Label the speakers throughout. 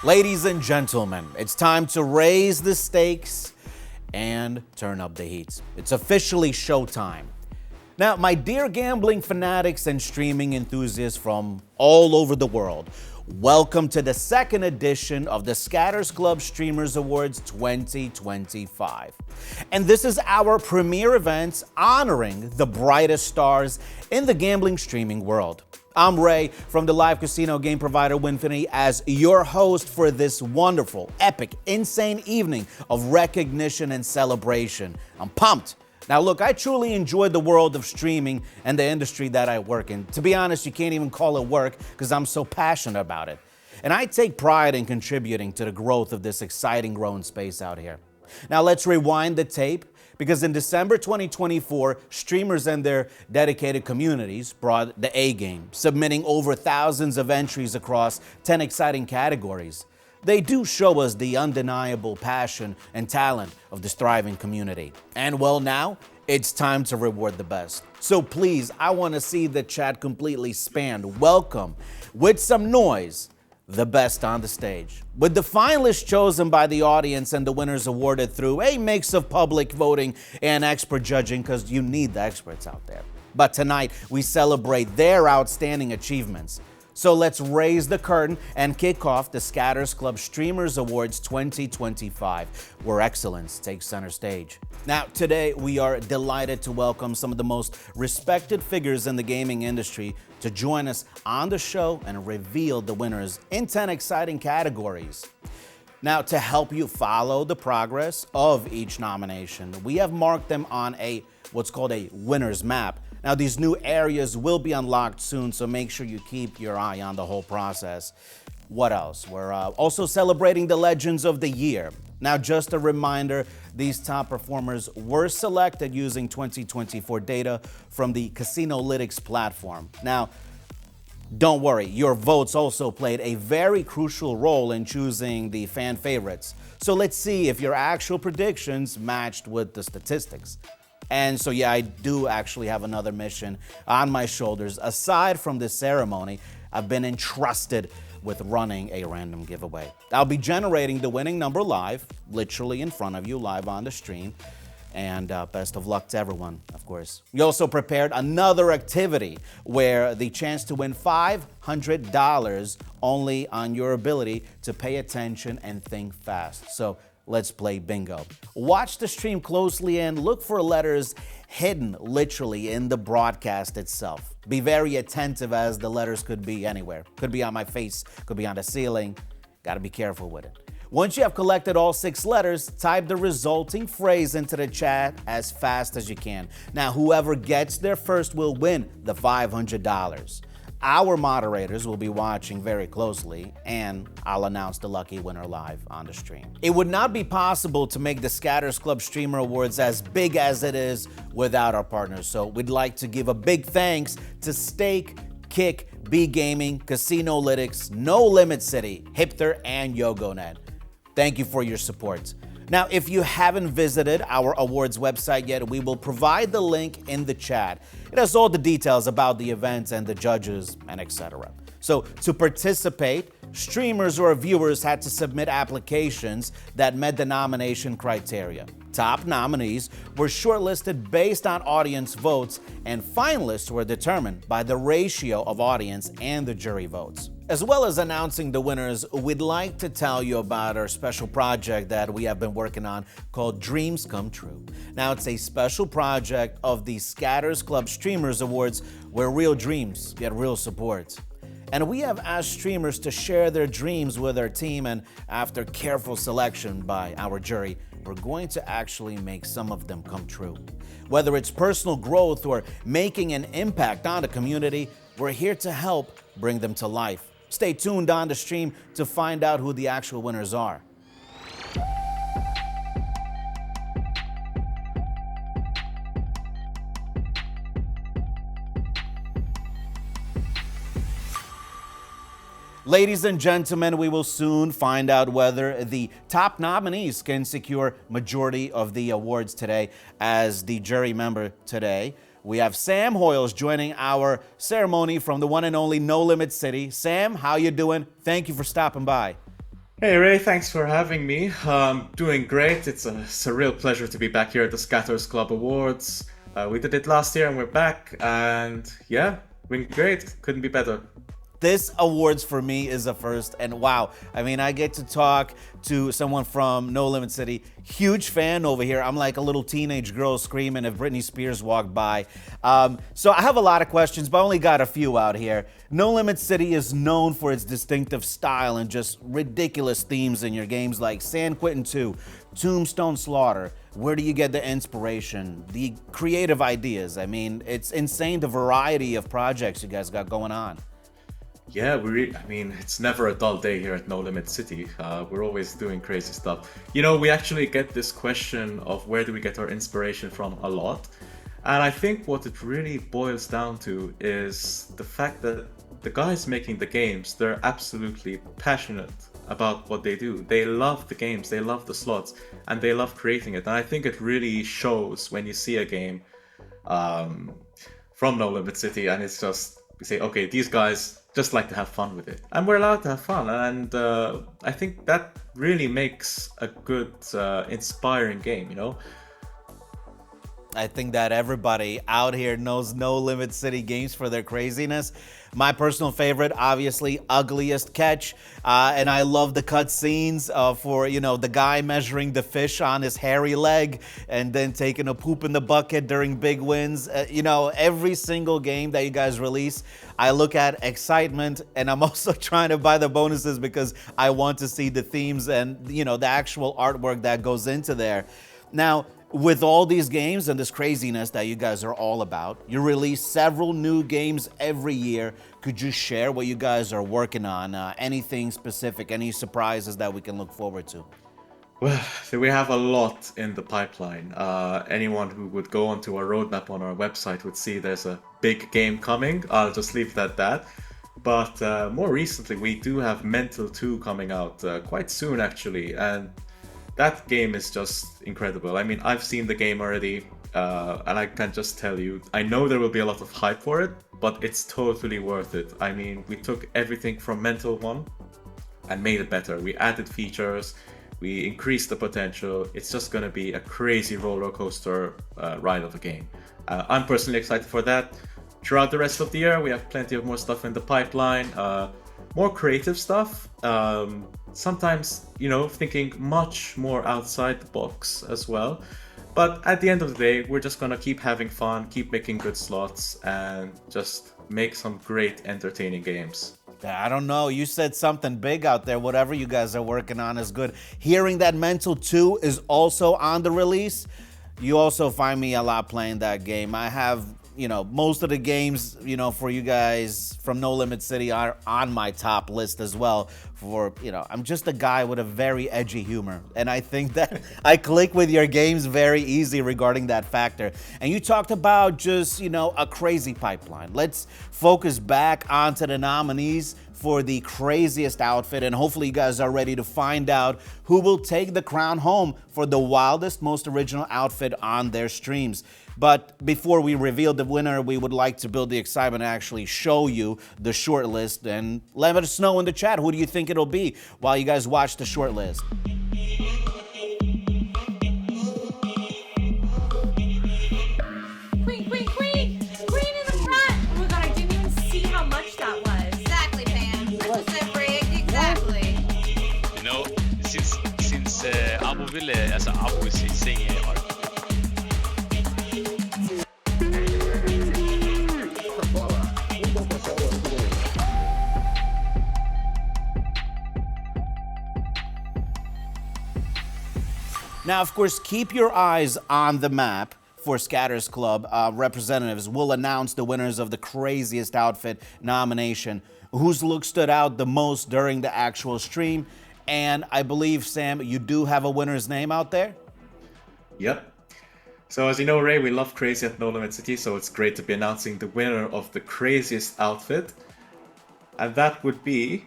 Speaker 1: Ladies and gentlemen, it's time to raise the stakes and turn up the heat. It's officially showtime. Now, my dear gambling fanatics and streaming enthusiasts from all over the world, welcome to the second edition of the Scatters Club Streamers Awards 2025. And this is our premier event honoring the brightest stars in the gambling streaming world. I'm Ray from the live casino game provider Winfinity as your host for this wonderful, epic, insane evening of recognition and celebration. I'm pumped. Now look, I truly enjoy the world of streaming and the industry that I work in. To be honest, you can't even call it work because I'm so passionate about it. And I take pride in contributing to the growth of this exciting growing space out here. Now let's rewind the tape, because in December 2024, streamers and their dedicated communities brought the A game, submitting over thousands of entries across 10 exciting categories. They do show us the undeniable passion and talent of this thriving community. And well, now it's time to reward the best. So please, I want to see the chat completely spanned. Welcome, with some noise, the best on the stage. With the finalists chosen by the audience and the winners awarded through a mix of public voting and expert judging, because you need the experts out there. But tonight, we celebrate their outstanding achievements. So let's raise the curtain and kick off the Scatters Club Streamers Awards 2025, where excellence takes center stage. Now, today we are delighted to welcome some of the most respected figures in the gaming industry to join us on the show and reveal the winners in 10 exciting categories. Now, to help you follow the progress of each nomination, we have marked them on what's called a winner's map. Now, these new areas will be unlocked soon, so make sure you keep your eye on the whole process. What else? We're also celebrating the Legends of the Year. Now, just a reminder, these top performers were selected using 2024 data from the Casinolytics platform. Now, don't worry, your votes also played a very crucial role in choosing the fan favorites. So let's see if your actual predictions matched with the statistics. And so, yeah, I do actually have another mission on my shoulders. Aside from this ceremony, I've been entrusted with running a random giveaway. I'll be generating the winning number live, literally in front of you, live on the stream. And best of luck to everyone, of course. We also prepared another activity where the chance to win $500 only on your ability to pay attention and think fast. So let's play bingo. Watch the stream closely and look for letters hidden literally in the broadcast itself. Be very attentive, as the letters could be anywhere. Could be on my face, could be on the ceiling. Gotta be careful with it. Once you have collected all 6 letters, type the resulting phrase into the chat as fast as you can. Now, whoever gets there first will win the $500. Our moderators will be watching very closely, and I'll announce the lucky winner live on the stream. It would not be possible to make the Scatters Club Streamer Awards as big as it is without our partners, so we'd like to give a big thanks to Stake, Kick, B Gaming, Casinolytics, No Limit City, Hipster, and YogoNet. Thank you for your support. Now, if you haven't visited our awards website yet, we will provide the link in the chat. It has all the details about the events and the judges and etc. So to participate, streamers or viewers had to submit applications that met the nomination criteria. Top nominees were shortlisted based on audience votes, and finalists were determined by the ratio of audience and the jury votes. As well as announcing the winners, we'd like to tell you about our special project that we have been working on called Dreams Come True. Now, it's a special project of the Scatters Club Streamers Awards where real dreams get real support. And we have asked streamers to share their dreams with our team, and after careful selection by our jury, we're going to actually make some of them come true. Whether it's personal growth or making an impact on the community, we're here to help bring them to life. Stay tuned on the stream to find out who the actual winners are. Ladies and gentlemen, we will soon find out whether the top nominees can secure majority of the awards today. As the jury member today, we have Sam Hoyles joining our ceremony from the one and only No Limit City. Sam, how you doing? Thank you for stopping by.
Speaker 2: Hey Ray, thanks for having me. Doing great. It's a real pleasure to be back here at the Scatters Club Awards. We did it last year and we're back, and yeah, been great. Couldn't be better.
Speaker 1: This awards for me is a first, and wow, I mean, I get to talk to someone from No Limit City. Huge fan over here. I'm like a little teenage girl screaming if Britney Spears walked by. So I have a lot of questions, but I only got a few out here. No Limit City is known for its distinctive style and just ridiculous themes in your games like San Quentin 2, Tombstone Slaughter. Where do you get the inspiration, the creative ideas? I mean, it's insane the variety of projects you guys got going on.
Speaker 2: Yeah, I mean, it's never a dull day here at No Limit City. We're always doing crazy stuff. You know, we actually get this question of where do we get our inspiration from a lot. And I think what it really boils down to is the fact that the guys making the games, they're absolutely passionate about what they do. They love the games, they love the slots, and they love creating it. And I think it really shows when you see a game um, from No Limit City, and it's just we say, okay, these guys just like to have fun with it, and we're allowed to have fun, and I think that really makes a good, inspiring game. You know?
Speaker 1: I think that everybody out here knows No Limit City games for their craziness. My personal favorite, obviously, Ugliest Catch, and I love the cut scenes for the guy measuring the fish on his hairy leg and then taking a poop in the bucket during big wins. Every single game that you guys release, I look at excitement, and I'm also trying to buy the bonuses because I want to see the themes and the actual artwork that goes into there. Now, with all these games and this craziness that you guys are all about, you release several new games every year. Could you share what you guys are working on? Anything specific, any surprises that we can look forward to?
Speaker 2: Well, so we have a lot in the pipeline. Anyone who would go onto our roadmap on our website would see there's a big game coming. I'll just leave it at that. But more recently, we do have Mental 2 coming out quite soon, actually, and that game is just incredible. I mean, I've seen the game already, and I can just tell you, I know there will be a lot of hype for it, but it's totally worth it. I mean, we took everything from Mental 1 and made it better. We added features, we increased the potential. It's just going to be a crazy roller coaster ride of a game. I'm personally excited for that. Throughout the rest of the year, we have plenty of more stuff in the pipeline, more creative stuff. Sometimes, thinking much more outside the box as well. But at the end of the day, we're just gonna keep having fun, keep making good slots, and just make some great entertaining games.
Speaker 1: I don't know. You said something big out there. Whatever you guys are working on is good. Hearing that Mental 2 is also on the release, you also find me a lot playing that game. I have, most of the games, for you guys from No Limit City are on my top list as well. I'm just a guy with a very edgy humor. And I think that I click with your games very easy regarding that factor. And you talked about just, a crazy pipeline. Let's focus back onto the nominees for the craziest outfit, and hopefully you guys are ready to find out who will take the crown home for the wildest, most original outfit on their streams. But before we reveal the winner, we would like to build the excitement and actually show you the short list, and let us know in the chat who do you think it'll be while you guys watch the short list.
Speaker 3: Queen, queen, queen! Queen in the front! Oh my god, I didn't even see how much that was.
Speaker 4: Exactly, Pam. 100% rigged, exactly.
Speaker 5: You know, since Abu ville, altså Abu i sin seng og
Speaker 1: Now, of course, keep your eyes on the map for Scatters Club. Representatives will announce the winners of the craziest outfit nomination, whose look stood out the most during the actual stream. And I believe, Sam, you do have a winner's name out there?
Speaker 2: Yep. So as you know, Ray, we love crazy at No Limit City, so it's great to be announcing the winner of the craziest outfit. And that would be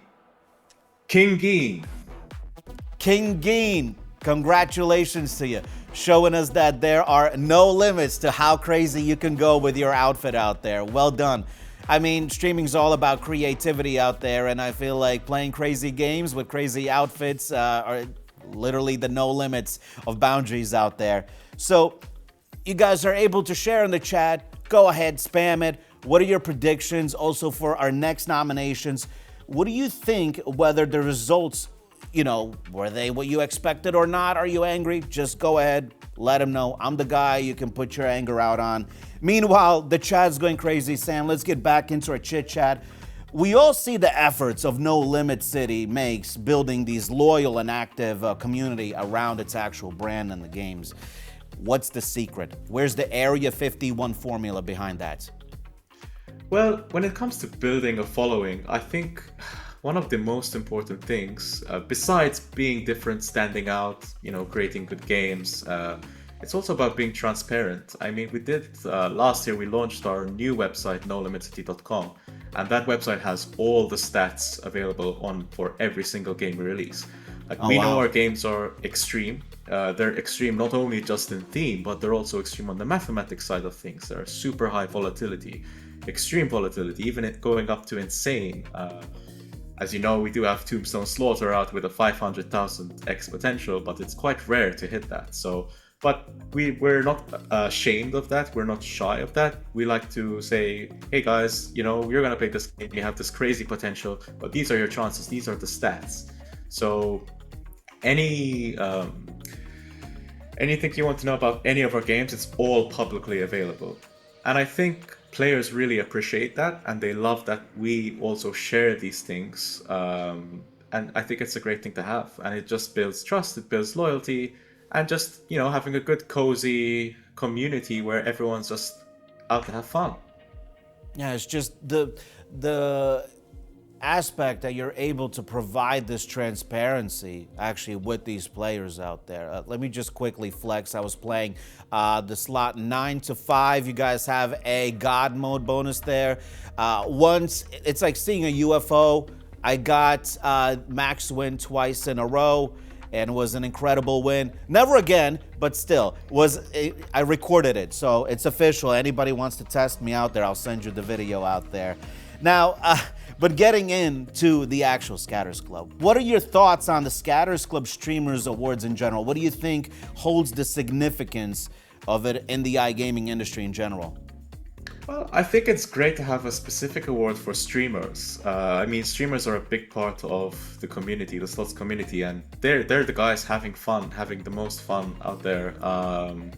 Speaker 2: King Geen.
Speaker 1: King Geen, congratulations to you, showing us that there are no limits to how crazy you can go with your outfit out there. Well done. I mean, streaming's all about creativity out there, and I feel like playing crazy games with crazy outfits are literally the no limits of boundaries out there. So you guys are able to share in the chat. Go ahead, spam it. What are your predictions also for our next nominations? What do you think, whether the results, were they what you expected or not? Are you angry? Just go ahead, let them know. I'm the guy you can put your anger out on. Meanwhile, the chat's going crazy. Sam, let's get back into our chit chat. We all see the efforts of No Limit City makes building these loyal and active community around its actual brand and the games. What's the secret? Where's the Area 51 formula behind that?
Speaker 2: Well, when it comes to building a following, I think one of the most important things, besides being different, standing out, creating good games, it's also about being transparent. I mean, we did last year, we launched our new website, nolimitcity.com, and that website has all the stats available for every single game we release. We know our games are extreme. They're extreme not only just in theme, but they're also extreme on the mathematics side of things. They're super high volatility, extreme volatility, even it going up to insane. As you know, we do have Tombstone Slaughter out with a 500,000x potential, but it's quite rare to hit that. But we're not ashamed of that. We're not shy of that. We like to say, hey guys, you're gonna play this game. You have this crazy potential, but these are your chances. These are the stats. So anything you want to know about any of our games, it's all publicly available. And I think players really appreciate that, and they love that we also share these things. And I think it's a great thing to have. And it just builds trust, it builds loyalty, and just, having a good, cozy community where everyone's just out to have fun.
Speaker 1: Yeah, it's just the aspect that you're able to provide this transparency actually with these players out there. Let me just quickly flex. I was playing the slot 9 to 5. You guys have a God mode bonus there. Once, it's like seeing a UFO. I got max win twice in a row, and it was an incredible win. Never again, but still, I recorded it, so it's official. Anybody wants to test me out there, I'll send you the video out there. Now, but getting into the actual Scatters Club, what are your thoughts on the Scatters Club Streamers Awards in general? What do you think holds the significance of it in the iGaming industry in general?
Speaker 2: Well, I think it's great to have a specific award for streamers. I mean, streamers are a big part of the community, the slots community, and they're the guys having fun, having the most fun out there. And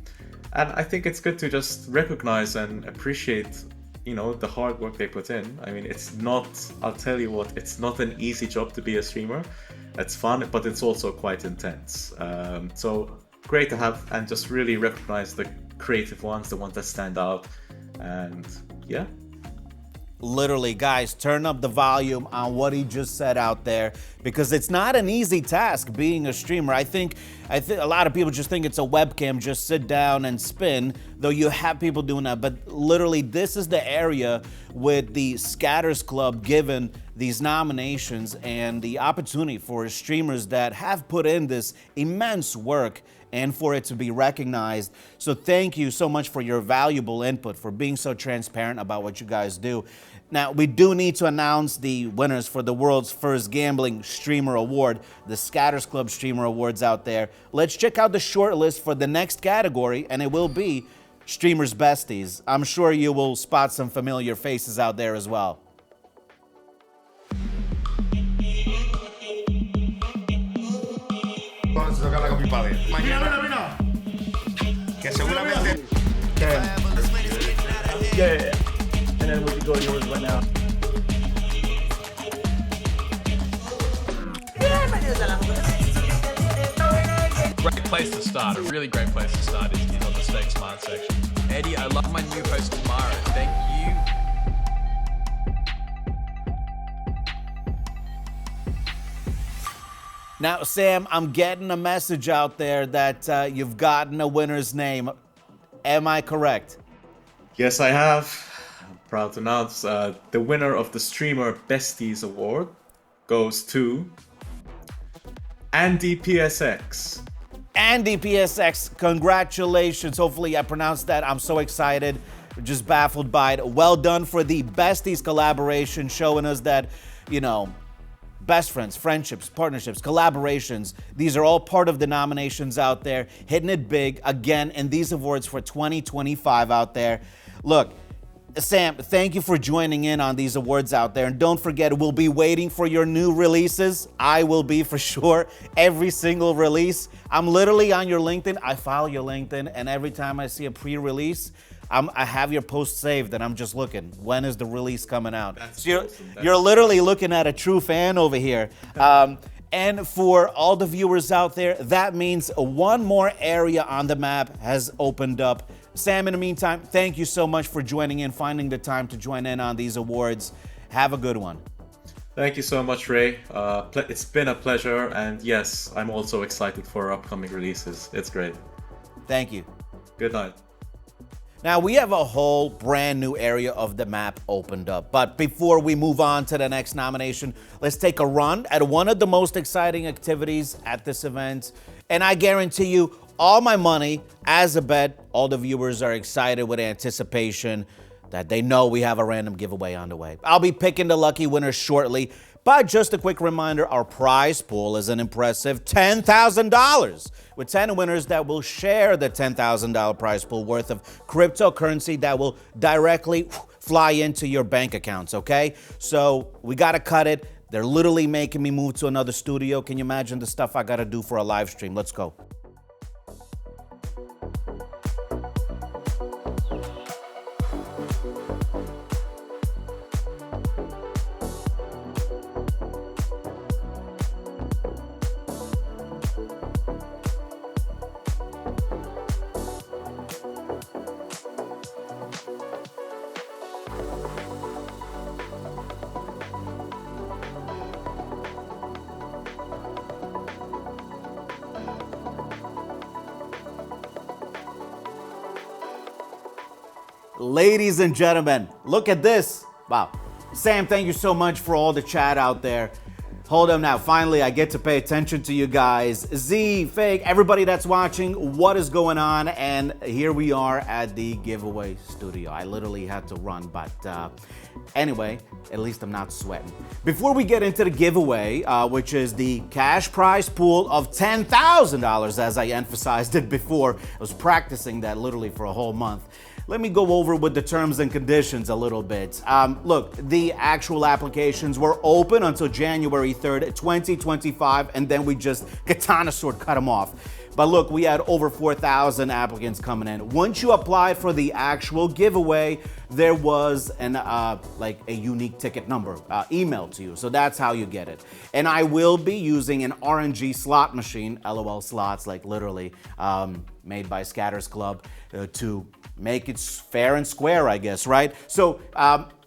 Speaker 2: I think it's good to just recognize and appreciate, the hard work they put in. I mean, I'll tell you what, it's not an easy job to be a streamer. It's fun, but it's also quite intense. So great to have and just really recognize the creative ones, the ones that stand out. And yeah.
Speaker 1: Literally, guys, turn up the volume on what he just said out there, because it's not an easy task being a streamer. I think a lot of people just think it's a webcam, just sit down and spin, though you have people doing that. But literally, this is the area with the Scatters Club given these nominations and the opportunity for streamers that have put in this immense work and for it to be recognized. So thank you so much for your valuable input, for being so transparent about what you guys do. Now, we do need to announce the winners for the world's first gambling streamer award, the Scatters Club Streamer Awards out there. Let's check out the short list for the next category, and it will be Streamers Besties. I'm sure you will spot some familiar faces out there as well.
Speaker 6: Vamos a tocar la con mi padre. Mañana. Que seguramente.
Speaker 7: Yeah. And then we can go to yours right now.
Speaker 8: Great place to start. A really great place to start is on the Stake Smart section. Eddie, I love my new post tomorrow. Thank you.
Speaker 1: Now, Sam, I'm getting a message out there that you've gotten a winner's name. Am I correct?
Speaker 2: Yes, I have. I'm proud to announce the winner of the Streamer Besties Award goes to Andy PSX.
Speaker 1: Andy PSX, congratulations. Hopefully I pronounced that. I'm so excited. We're just baffled by it. Well done for the Besties collaboration, showing us that, you know, best friends, friendships, partnerships, collaborations, these are all part of the nominations out there. Hitting it big again in these awards for 2025 out there. Look, Sam, thank you for joining in on these awards out there. And don't forget, we'll be waiting for your new releases. I will be for sure. Every single release. I'm literally on your LinkedIn. I follow your LinkedIn, and every time I see a pre-release, I have your post saved, and I'm just looking. When is the release coming out?
Speaker 2: That's
Speaker 1: So
Speaker 2: awesome.
Speaker 1: you're literally looking at a true fan over here. And for all the viewers out there, that means one more area on the map has opened up. Sam, in the meantime, thank you so much for joining in, finding the time to join in on these awards. Have a good one.
Speaker 2: Thank you so much, Ray. It's been a pleasure, and yes, I'm also excited for upcoming releases. It's great.
Speaker 1: Thank you.
Speaker 2: Good night.
Speaker 1: Now, we have a whole brand new area of the map opened up. But before we move on to the next nomination, let's take a run at one of the most exciting activities at this event. And I guarantee you, all my money, as a bet, all the viewers are excited with anticipation that they know we have a random giveaway on the way. I'll be picking the lucky winners shortly. But just a quick reminder, our prize pool is an impressive $10,000 with 10 winners that will share the $10,000 prize pool worth of cryptocurrency that will directly fly into your bank accounts, okay? So we got to cut it. They're literally making me move to another studio. Can you imagine the stuff I got to do for a live stream? Let's go. Ladies and gentlemen, look at this. Wow. Sam, thank you so much for all the chat out there. Hold up now. Finally, I get to pay attention to you guys. Z, Fake, everybody that's watching, what is going on? And here we are at the giveaway studio. I literally had to run, but anyway, at least I'm not sweating. Before we get into the giveaway, which is the cash prize pool of $10,000, as I emphasized it before, I was practicing that literally for a whole month. Let me go over with the terms and conditions a little bit. Look, the actual applications were open until January 3rd, 2025, and then we just katana sword cut them off. But look, we had over 4,000 applicants coming in. Once you applied for the actual giveaway, there was like a unique ticket number emailed to you. So that's how you get it. And I will be using an RNG slot machine, LOL slots, like literally made by Scatters Club, to make it fair and square, I guess, right? So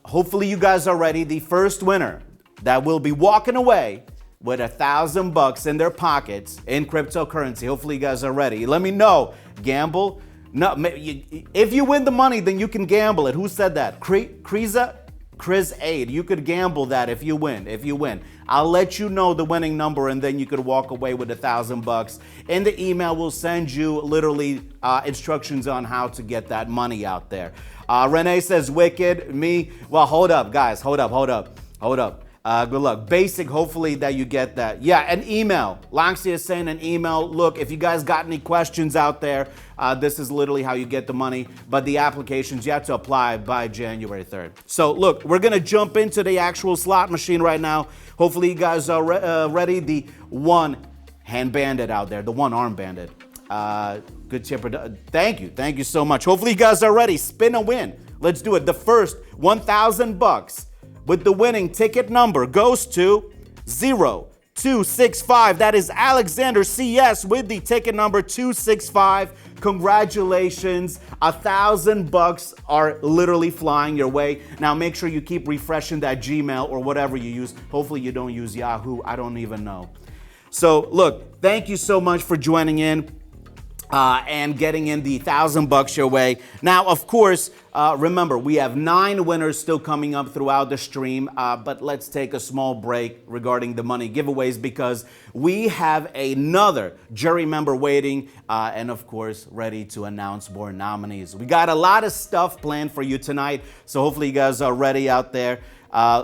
Speaker 1: hopefully you guys are ready. The first winner that will be walking away with $1,000 in their pockets in cryptocurrency. Hopefully you guys are ready. Let me know. Gamble. No, if you win the money, then you can gamble it. Who said that? Chris Aid. You could gamble that if you win. I'll let you know the winning number, and then you could walk away with $1,000. In the email, we'll send you literally instructions on how to get that money out there. Renee says, wicked. Me, well, hold up, guys. Hold up. Good luck. Basic, hopefully that you get that. Yeah, an email. Langsia is saying an email. Look, if you guys got any questions out there, this is literally how you get the money. But the applications, you have to apply by January 3rd. So look, we're going to jump into the actual slot machine right now. Hopefully you guys are ready. The one hand bandit out there, the one arm bandit. Good chipper. Thank you so much. Hopefully you guys are ready. Spin a win. Let's do it. The first $1,000 with the winning ticket number goes to 0265. That is Alexander CS with the ticket number 265. Congratulations. $1,000 are literally flying your way. Now make sure you keep refreshing that Gmail or whatever you use. Hopefully you don't use Yahoo. I don't even know. So look, thank you so much for joining in. and getting in the $1,000 your way. Now, of course, remember, we have 9 winners still coming up throughout the stream, but let's take a small break regarding the money giveaways because we have another jury member waiting and, of course, ready to announce more nominees. We got a lot of stuff planned for you tonight, so hopefully you guys are ready out there.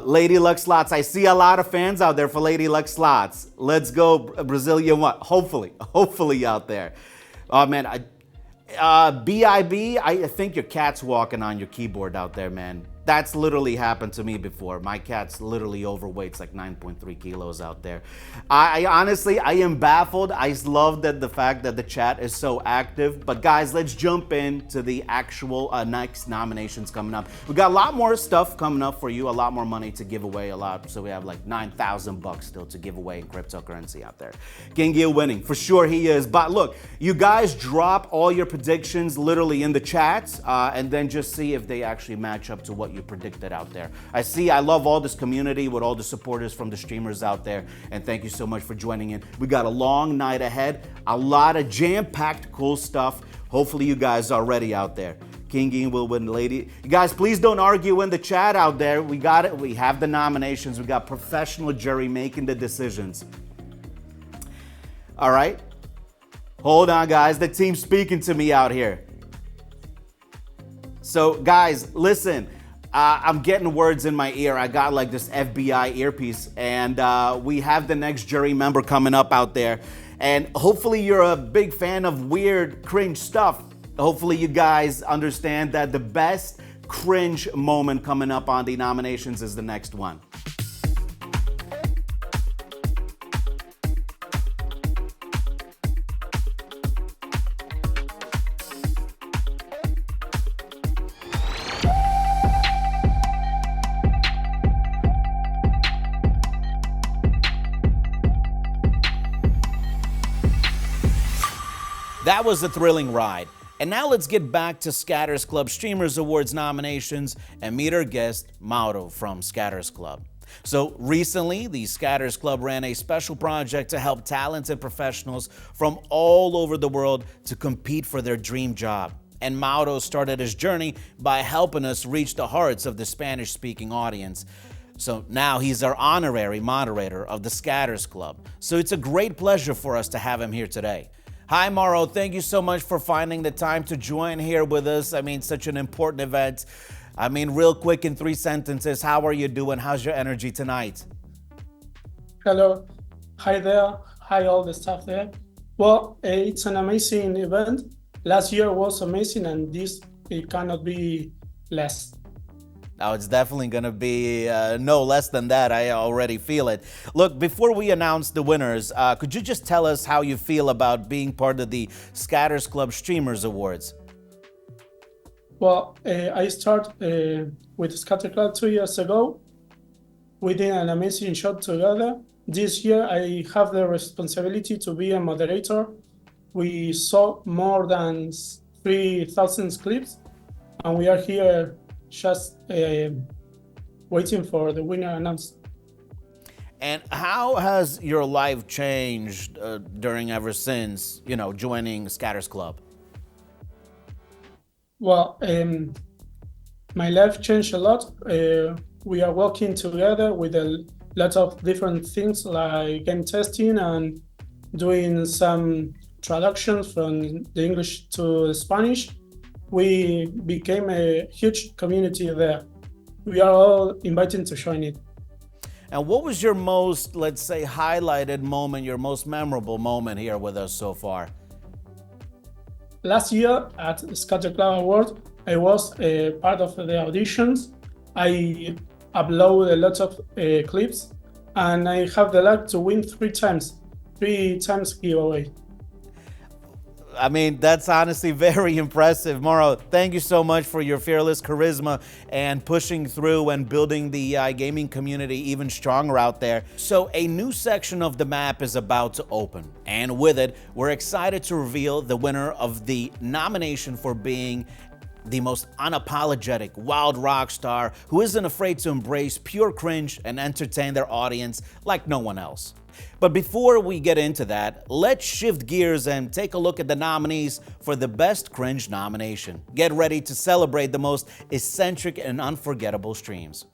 Speaker 1: Lady Luck Slots, I see a lot of fans out there for Lady Luck Slots. Let's go, Brazilian one. Hopefully out there. Oh man, BIB, I think your cat's walking on your keyboard out there, man. That's literally happened to me before. My cat's literally overweight. It's like 9.3 kilos out there. I honestly, I am baffled. I love that the fact that the chat is so active. But guys, let's jump into the actual next nominations coming up. We got a lot more stuff coming up for you, a lot more money to give away, a lot. So we have like $9,000 still to give away in cryptocurrency out there. King Gil winning, for sure he is. But look, you guys drop all your predictions literally in the chats and then just see if they actually match up to what you predicted out there. I love all this community with all the supporters from the streamers out there, and thank you so much for joining in. We got a long night ahead, a lot of jam-packed cool stuff. Hopefully you guys are ready out there. King Ian will win, lady. You guys, please don't argue in the chat out there. We got it. We have the nominations. We got professional jury making the decisions. All right. Hold on, guys. The team's speaking to me out here. So, guys, listen. I'm getting words in my ear. I got like this FBI earpiece, and we have the next jury member coming up out there. And hopefully you're a big fan of weird, cringe stuff. Hopefully you guys understand that the best cringe moment coming up on the nominations is the next one. That was a thrilling ride. And now let's get back to Scatters Club Streamers Awards nominations and meet our guest, Mauro from Scatters Club. So recently, the Scatters Club ran a special project to help talented professionals from all over the world to compete for their dream job. And Mauro started his journey by helping us reach the hearts of the Spanish-speaking audience. So now he's our honorary moderator of the Scatters Club. So it's a great pleasure for us to have him here today. Hi, Mauro. Thank you so much for finding the time to join here with us. I mean, such an important event. I mean, real quick in 3 sentences, how are you doing? How's your energy tonight?
Speaker 9: Hello. Hi there. Hi, all the staff there. Well, it's an amazing event. Last year was amazing, and this it cannot be less.
Speaker 1: Now, it's definitely going to be no less than that. I already feel it. Look, before we announce the winners, could you just tell us how you feel about being part of the Scatters Club Streamers Awards?
Speaker 9: Well, I started with Scatter Club 2 years ago. We did an amazing show together. This year, I have the responsibility to be a moderator. We saw more than 3,000 clips, and we are here just waiting for the winner announced.
Speaker 1: And how has your life changed ever since, joining Scatters Club?
Speaker 9: Well, my life changed a lot. We are working together with a lot of different things like game testing and doing some traductions from the English to Spanish. We became a huge community there. We are all invited to join it.
Speaker 1: And what was your most, let's say, highlighted moment, your most memorable moment here with us so far?
Speaker 9: Last year at Scatter Club Awards, I was part of the auditions. I uploaded a lot of clips, and I have the luck to win 3 times giveaway.
Speaker 1: I mean, that's honestly very impressive. Mauro, thank you so much for your fearless charisma and pushing through and building the gaming community even stronger out there. So a new section of the map is about to open. And with it, we're excited to reveal the winner of the nomination for being the most unapologetic, wild rock star who isn't afraid to embrace pure cringe and entertain their audience like no one else. But before we get into that, let's shift gears and take a look at the nominees for the Best Cringe nomination. Get ready to celebrate the most eccentric and unforgettable streams.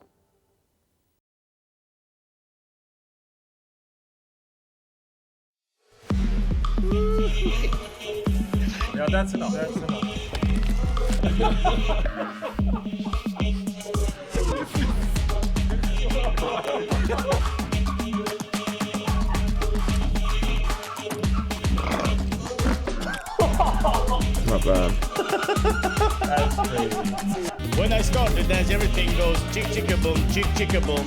Speaker 7: Yeah, that's enough. That's enough.
Speaker 10: Not bad.
Speaker 7: That's crazy.
Speaker 11: When I start the dance, everything goes chick chicka boom, chick chicka boom.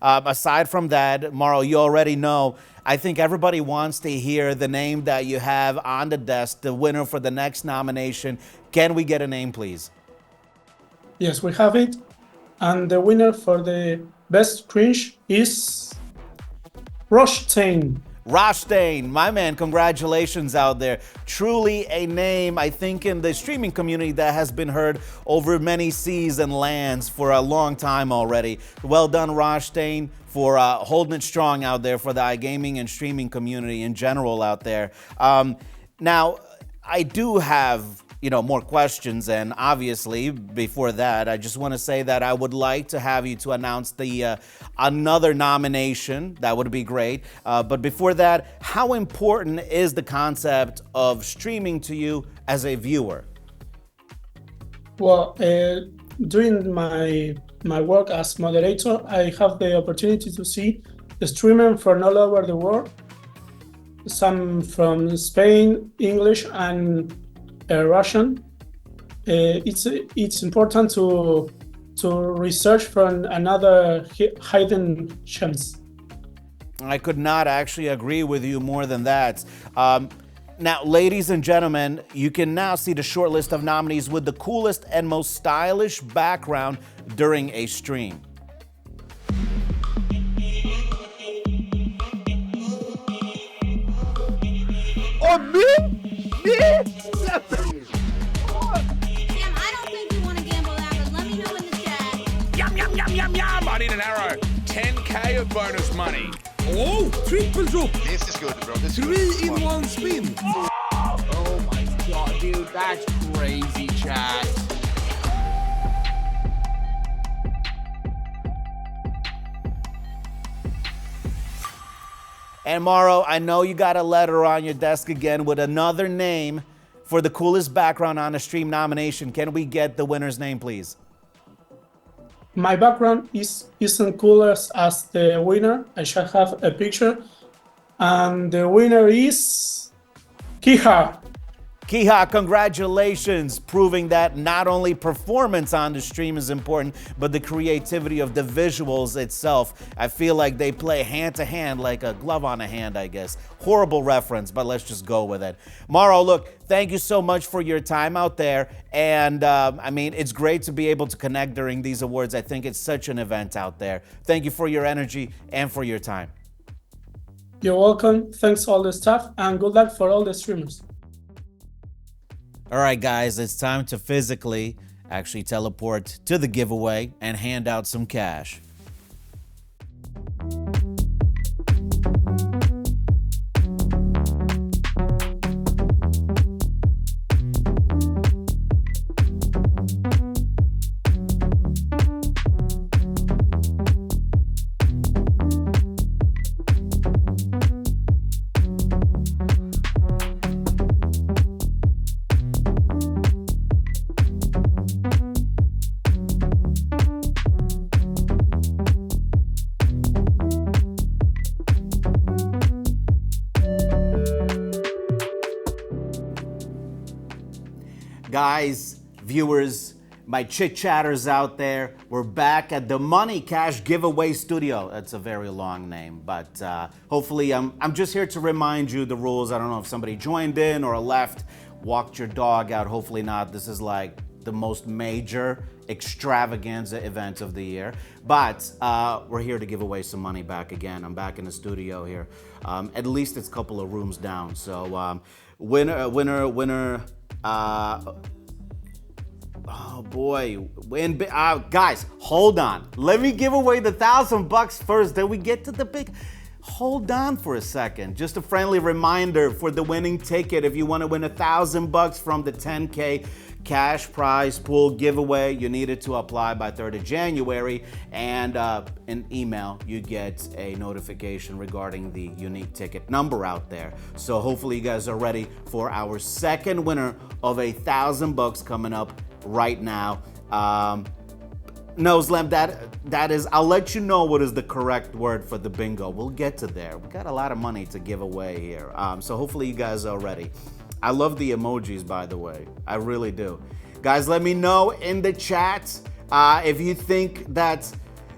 Speaker 1: Aside from that, Mauro, you already know, I think everybody wants to hear the name that you have on the desk, the winner for the next nomination. Can we get a name, please?
Speaker 9: Yes, we have it. And the winner for the best cringe is Roshtain.
Speaker 1: Roshtain, my man, congratulations out there. Truly a name, I think, in the streaming community that has been heard over many seas and lands for a long time already. Well done, Roshtain, for holding it strong out there for the iGaming and streaming community in general out there. Now, I do have more questions, and obviously before that, I just want to say that I would like to have you to announce the another nomination. That would be great. But before that, how important is the concept of streaming to you as a viewer?
Speaker 9: Well, during my work as moderator, I have the opportunity to see the streamers from all over the world. Some from Spain, English, and Russian. It's important to research from another hidden gems.
Speaker 1: I could not actually agree with you more than that. Now, ladies and gentlemen, you can now see the short list of nominees with the coolest and most stylish background during a stream.
Speaker 10: Oh, me?
Speaker 4: Sam, I don't think you want to gamble that, but let me know in the chat.
Speaker 12: Yum, yum, yum, yum, yum. I need an arrow. 10K of bonus money.
Speaker 10: Oh, triple drop.
Speaker 13: This is good, bro. This is
Speaker 10: 3 in 1 spin.
Speaker 11: Oh my god, dude, that's crazy, chat.
Speaker 1: And Mauro, I know you got a letter on your desk again with another name for the coolest background on a stream nomination. Can we get the winner's name, please?
Speaker 9: My background isn't cool as the winner. I shall have a picture. And the winner is Kiha.
Speaker 1: Kiha, congratulations, proving that not only performance on the stream is important, but the creativity of the visuals itself. I feel like they play hand to hand like a glove on a hand, I guess. Horrible reference, but let's just go with it. Mauro, look, thank you so much for your time out there. And I mean, it's great to be able to connect during these awards. I think it's such an event out there. Thank you for your energy and for your time.
Speaker 9: You're welcome. Thanks all the staff, and good luck for all the streamers.
Speaker 1: All right, guys, it's time to physically actually teleport to the giveaway and hand out some cash. Guys, viewers, my chit-chatters out there, we're back at the Money Cash Giveaway Studio. That's a very long name, but hopefully I'm just here to remind you the rules. I don't know if somebody joined in or left, walked your dog out. Hopefully not. This is like the most major extravaganza event of the year. But we're here to give away some money back again. I'm back in the studio here. At least it's a couple of rooms down. So winner. Oh boy, guys, hold on. Let me give away the $1,000 first. Then we get to the big. Hold on for a second. Just a friendly reminder for the winning ticket. If you want to win $1,000 from the 10K cash prize pool giveaway, you needed to apply by 3rd of January, and an email, you get a notification regarding the unique ticket number out there. So hopefully you guys are ready for our second winner of $1,000 coming up right now. No, Slam, that is, I'll let you know what is the correct word for the bingo. We'll get to there. We got a lot of money to give away here. So hopefully you guys are ready. I love the emojis, by the way. I really do. Guys, let me know in the chat if you think that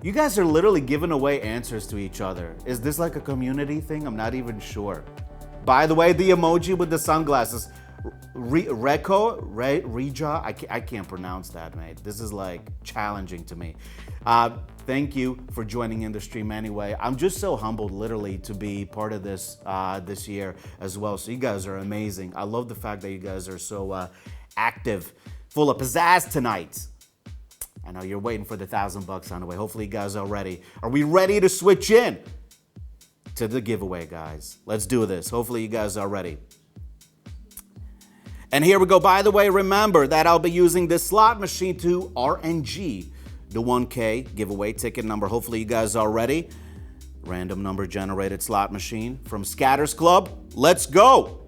Speaker 1: you guys are literally giving away answers to each other. Is this like a community thing? I'm not even sure. By the way, the emoji with the sunglasses. Reja, I can't pronounce that, mate. This is like challenging to me. Thank you for joining in the stream anyway. I'm just so humbled literally to be part of this this year as well. So you guys are amazing. I love the fact that you guys are so active, full of pizzazz tonight. I know you're waiting for the $1,000 on the way. Hopefully you guys are ready. Are we ready to switch in to the giveaway, guys? Let's do this. Hopefully you guys are ready. And here we go. By the way, remember that I'll be using this slot machine to RNG the 1K giveaway ticket number. Hopefully you guys are ready. Random number generated slot machine from Scatters Club. Let's go.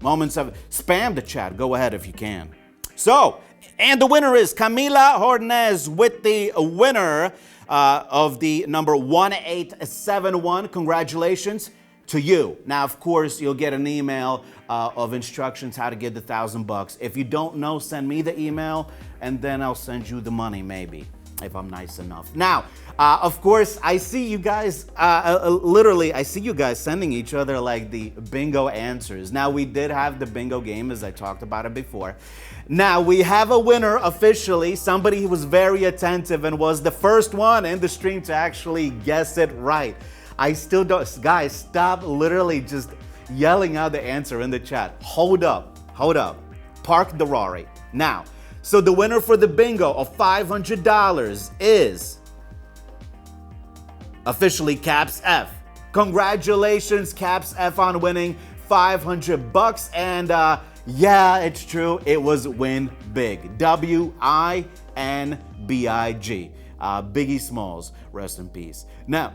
Speaker 1: Moments of spam the chat. Go ahead if you can. So, and the winner is Camila Hornez with the winner of the number 1871. Congratulations to you. Now, of course, you'll get an email of instructions how to get the $1,000. If you don't know, send me the email, and then I'll send you the money, maybe, if I'm nice enough. Now, of course, I see you guys, literally, I see you guys sending each other like the bingo answers. Now, we did have the bingo game, as I talked about it before. Now, we have a winner officially, somebody who was very attentive and was the first one in the stream to actually guess it right. I still don't, guys, stop literally just yelling out the answer in the chat. Hold up. Park the Rari. Now, so the winner for the bingo of $500 is officially Caps F. Congratulations, Caps F, on winning $500. And yeah, it's true. It was Win Big. WINBIG. Biggie Smalls, rest in peace. Now,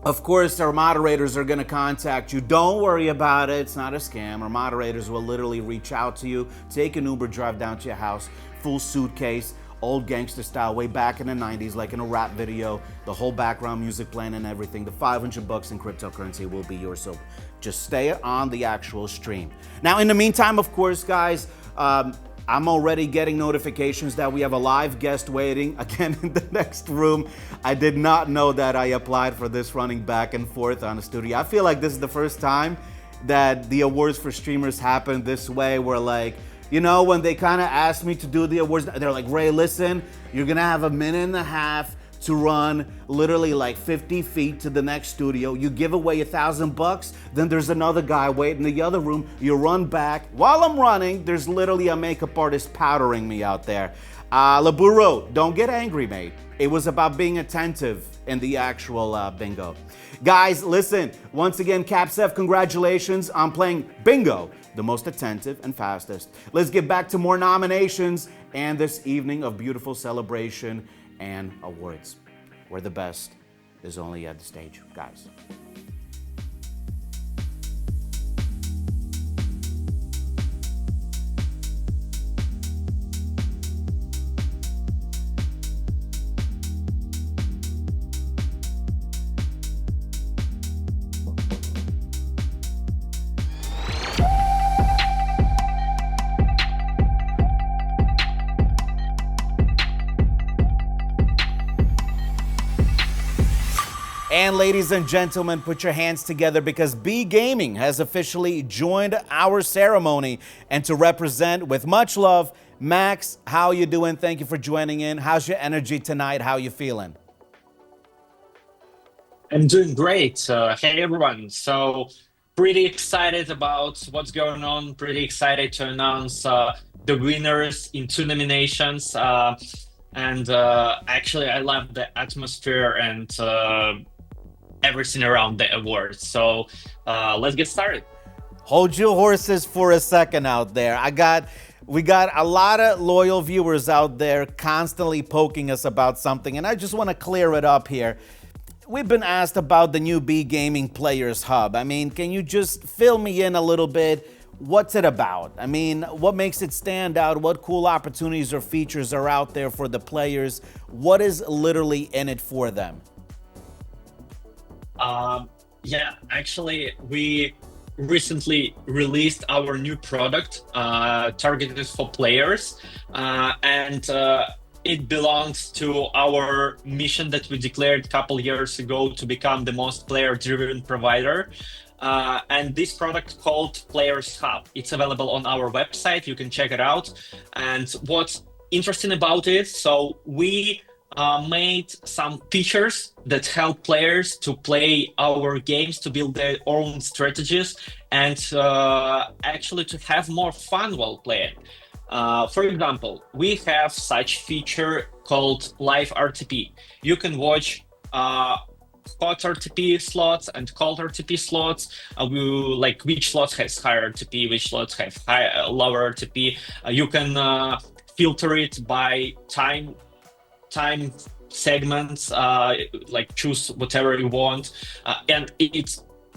Speaker 1: of course, our moderators are going to contact you. Don't worry about it. It's not a scam. Our moderators will literally reach out to you, take an Uber, drive down to your house, full suitcase, old gangster style, way back in the 90s, like in a rap video, the whole background music playing and everything. The $500 in cryptocurrency will be yours. So just stay on the actual stream. Now, in the meantime, of course, guys, I'm already getting notifications that we have a live guest waiting again in the next room. I did not know that I applied for this running back and forth on the studio. I feel like this is the first time that the awards for streamers happen this way, where like, you know, when they kind of asked me to do the awards, they're like, Ray, listen, you're gonna have a minute and a half to run literally like 50 feet to the next studio. You give away $1,000, then there's another guy waiting in the other room. You run back. While I'm running, there's literally a makeup artist powdering me out there. Laburo, don't get angry, mate. It was about being attentive in the actual bingo. Guys, listen, once again, Caps F, congratulations on playing bingo, the most attentive and fastest. Let's get back to more nominations and this evening of beautiful celebration and awards, where the best is only at the stage, guys. And ladies and gentlemen, put your hands together because B Gaming has officially joined our ceremony. And to represent with much love, Max, how you doing? Thank you for joining in. How's your energy tonight? How you feeling?
Speaker 13: I'm doing great. Hey everyone. So pretty excited about what's going on. Pretty excited to announce the winners in 2 nominations. Actually, I love the atmosphere and everything around the awards. So let's get started.
Speaker 1: Hold your horses for a second out there. We got a lot of loyal viewers out there constantly poking us about something, and I just want to clear it up here. We've been asked about the new B Gaming Players Hub. I mean, can you just fill me in a little bit? What's it about? I mean, what makes it stand out? What cool opportunities or features are out there for the players? What is literally in it for them?
Speaker 13: Yeah, actually, we recently released our new product targeted for players, and it belongs to our mission that we declared a couple years ago to become the most player-driven provider. And this product called Players Hub. It's available on our website. You can check it out. And what's interesting about it, so we made some features that help players to play our games, to build their own strategies, and actually to have more fun while playing. For example, we have such feature called Live RTP. You can watch hot RTP slots and cold RTP slots. Like which slots has higher RTP, which slots have lower RTP. You can filter it by time segments, like choose whatever you want, and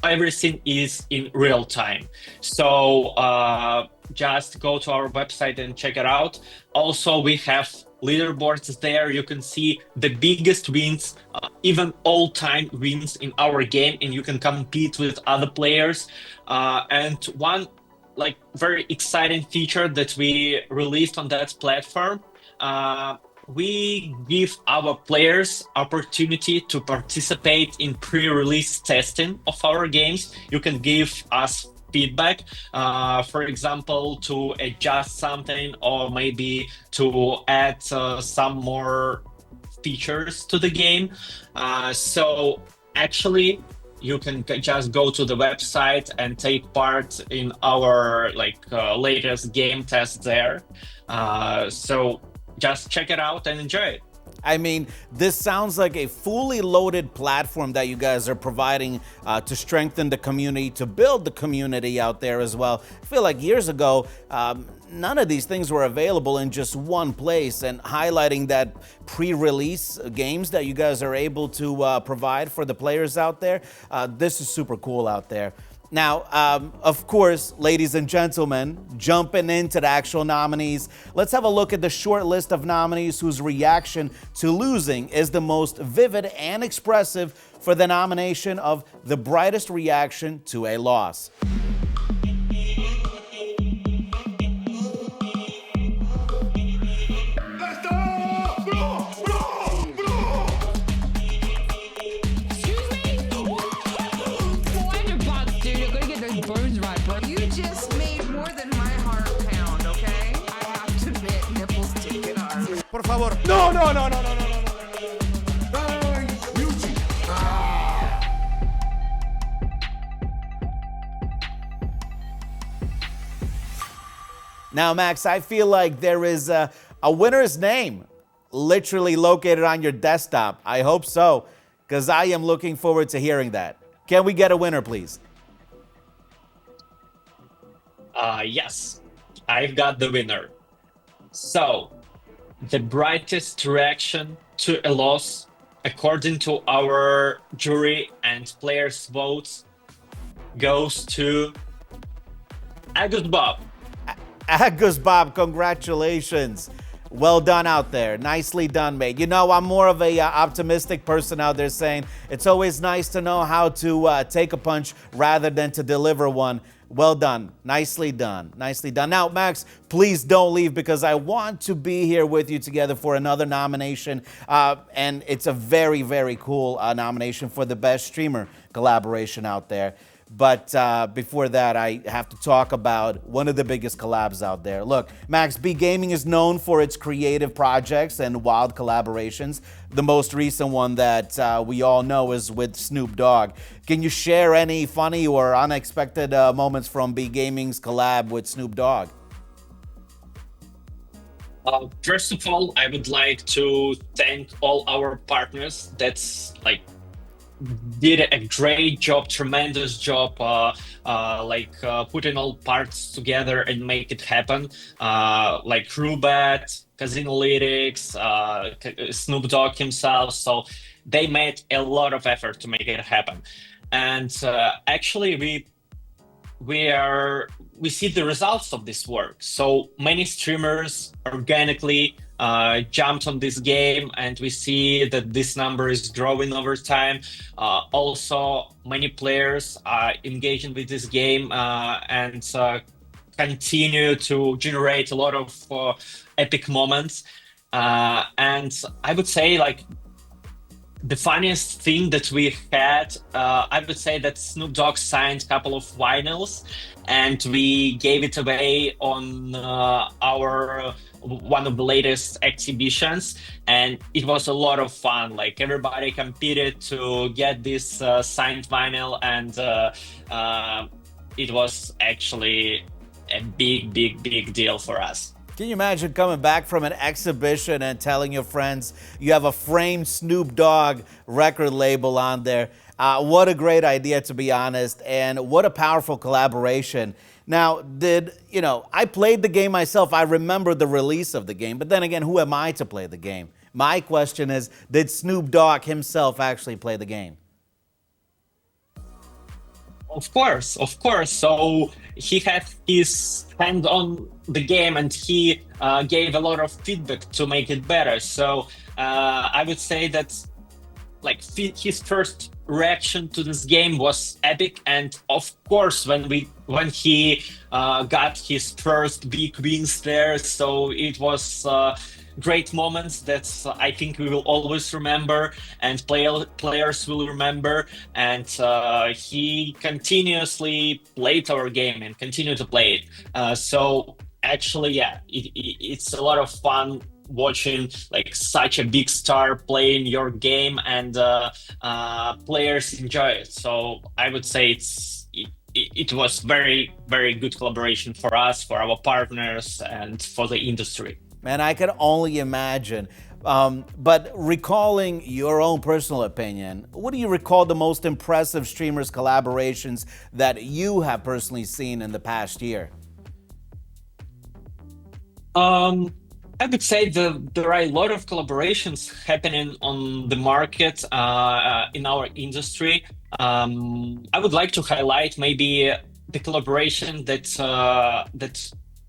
Speaker 13: everything is in real time. So just go to our website and check it out. Also, we have leaderboards there. You can see the biggest wins, even all-time wins in our game, and you can compete with other players. And one very exciting feature that we released on that platform, we give our players opportunity to participate in pre-release testing of our games. You can give us feedback, for example, to adjust something or maybe to add some more features to the game. So actually, you can just go to the website and take part in our latest game test there. So just check it out and enjoy it.
Speaker 1: I mean, this sounds like a fully loaded platform that you guys are providing to strengthen the community, to build the community out there as well. I feel like years ago, none of these things were available in just one place, and highlighting that pre-release games that you guys are able to provide for the players out there, this is super cool out there. Now, of course, ladies and gentlemen, jumping into the actual nominees, let's have a look at the short list of nominees whose reaction to losing is the most vivid and expressive for the nomination of the brightest reaction to a loss.
Speaker 10: Por favor.
Speaker 12: No.
Speaker 1: Now, Max, I feel like there is a winner's name literally located on your desktop. I hope so, because I am looking forward to hearing that. Can we get a winner, please?
Speaker 13: Yes, I've got the winner. So, the brightest reaction to a loss, according to our jury and players' votes, goes to Agus Bob.
Speaker 1: Agus Bob, congratulations. Well done out there. Nicely done, mate. You know, I'm more of a optimistic person out there, saying it's always nice to know how to take a punch rather than to deliver one. Well done. Nicely done. Nicely done. Now, Max, please don't leave, because I want to be here with you together for another nomination. And it's a very, very cool nomination for the Best Streamer collaboration out there. But before that, I have to talk about one of the biggest collabs out there. Look, Max B Gaming is known for its creative projects and wild collaborations. The most recent one that we all know is with Snoop Dogg. Can you share any funny or unexpected moments from B Gaming's collab with Snoop Dogg?
Speaker 13: First of all, I would like to thank all our partners that's did a great job, tremendous job, putting all parts together and make it happen. Like Rubat, Casinolytics, Snoop Dogg himself. So they made a lot of effort to make it happen. And actually, we see the results of this work. So many streamers organically jumped on this game, and we see that this number is growing over time. Also, many players are engaging with this game and continue to generate a lot of epic moments. And I would say, the funniest thing that we had, I would say that Snoop Dogg signed a couple of vinyls, and we gave it away on our one of the latest exhibitions, and it was a lot of fun. Like, everybody competed to get this signed vinyl, and it was actually a big deal for us.
Speaker 1: Can you imagine coming back from an exhibition and telling your friends you have a framed Snoop Dogg record label on there? What a great idea, to be honest, and what a powerful collaboration. Now, I played the game myself. I remember the release of the game, but then again, who am I to play the game? My question is, did Snoop Dogg himself actually play the game?
Speaker 13: Of course. So he had his hand on the game, and he gave a lot of feedback to make it better. So I would say that his first reaction to this game was epic, and of course when he got his first big wins there, so it was great moments that I think we will always remember, and players will remember. And he continuously played our game and continued to play it. So actually, yeah, it's a lot of fun watching such a big star playing your game, and players enjoy it. So I would say it was very good collaboration for us, for our partners, and for the industry.
Speaker 1: Man, I can only imagine. But recalling your own personal opinion, what do you recall the most impressive streamers collaborations that you have personally seen in the past year?
Speaker 13: I would say there are a lot of collaborations happening on the market in our industry. I would like to highlight maybe the collaboration that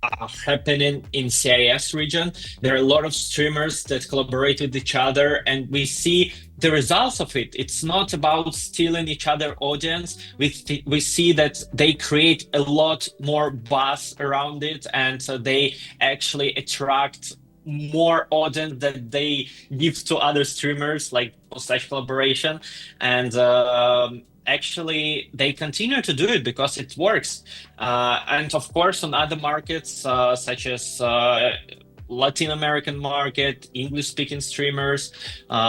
Speaker 13: are happening in CIS region. There are a lot of streamers that collaborate with each other, and we see the results of it. It's not about stealing each other's audience. We see that they create a lot more buzz around it, and they actually attract more audience that they give to other streamers, such collaboration. And actually, they continue to do it because it works. And of course, on other markets, such as Latin American market, English-speaking streamers,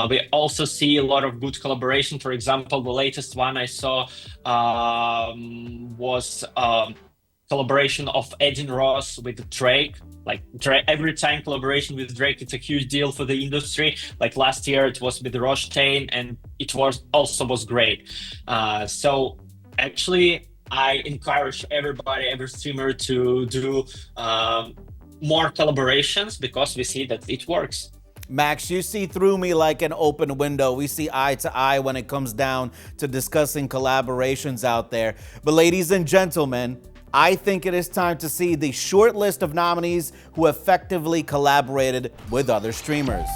Speaker 13: we also see a lot of good collaboration. For example, the latest one I saw was collaboration of Edin Ross with Drake. Every time collaboration with Drake, it's a huge deal for the industry. Last year, it was with Rothstein, and it was great. So actually, I encourage every streamer to do more collaborations, because we see that it works.
Speaker 1: Max, you see through me like an open window. We see eye to eye when it comes down to discussing collaborations out there. But ladies and gentlemen, I think it is time to see the short list of nominees who effectively collaborated with other streamers.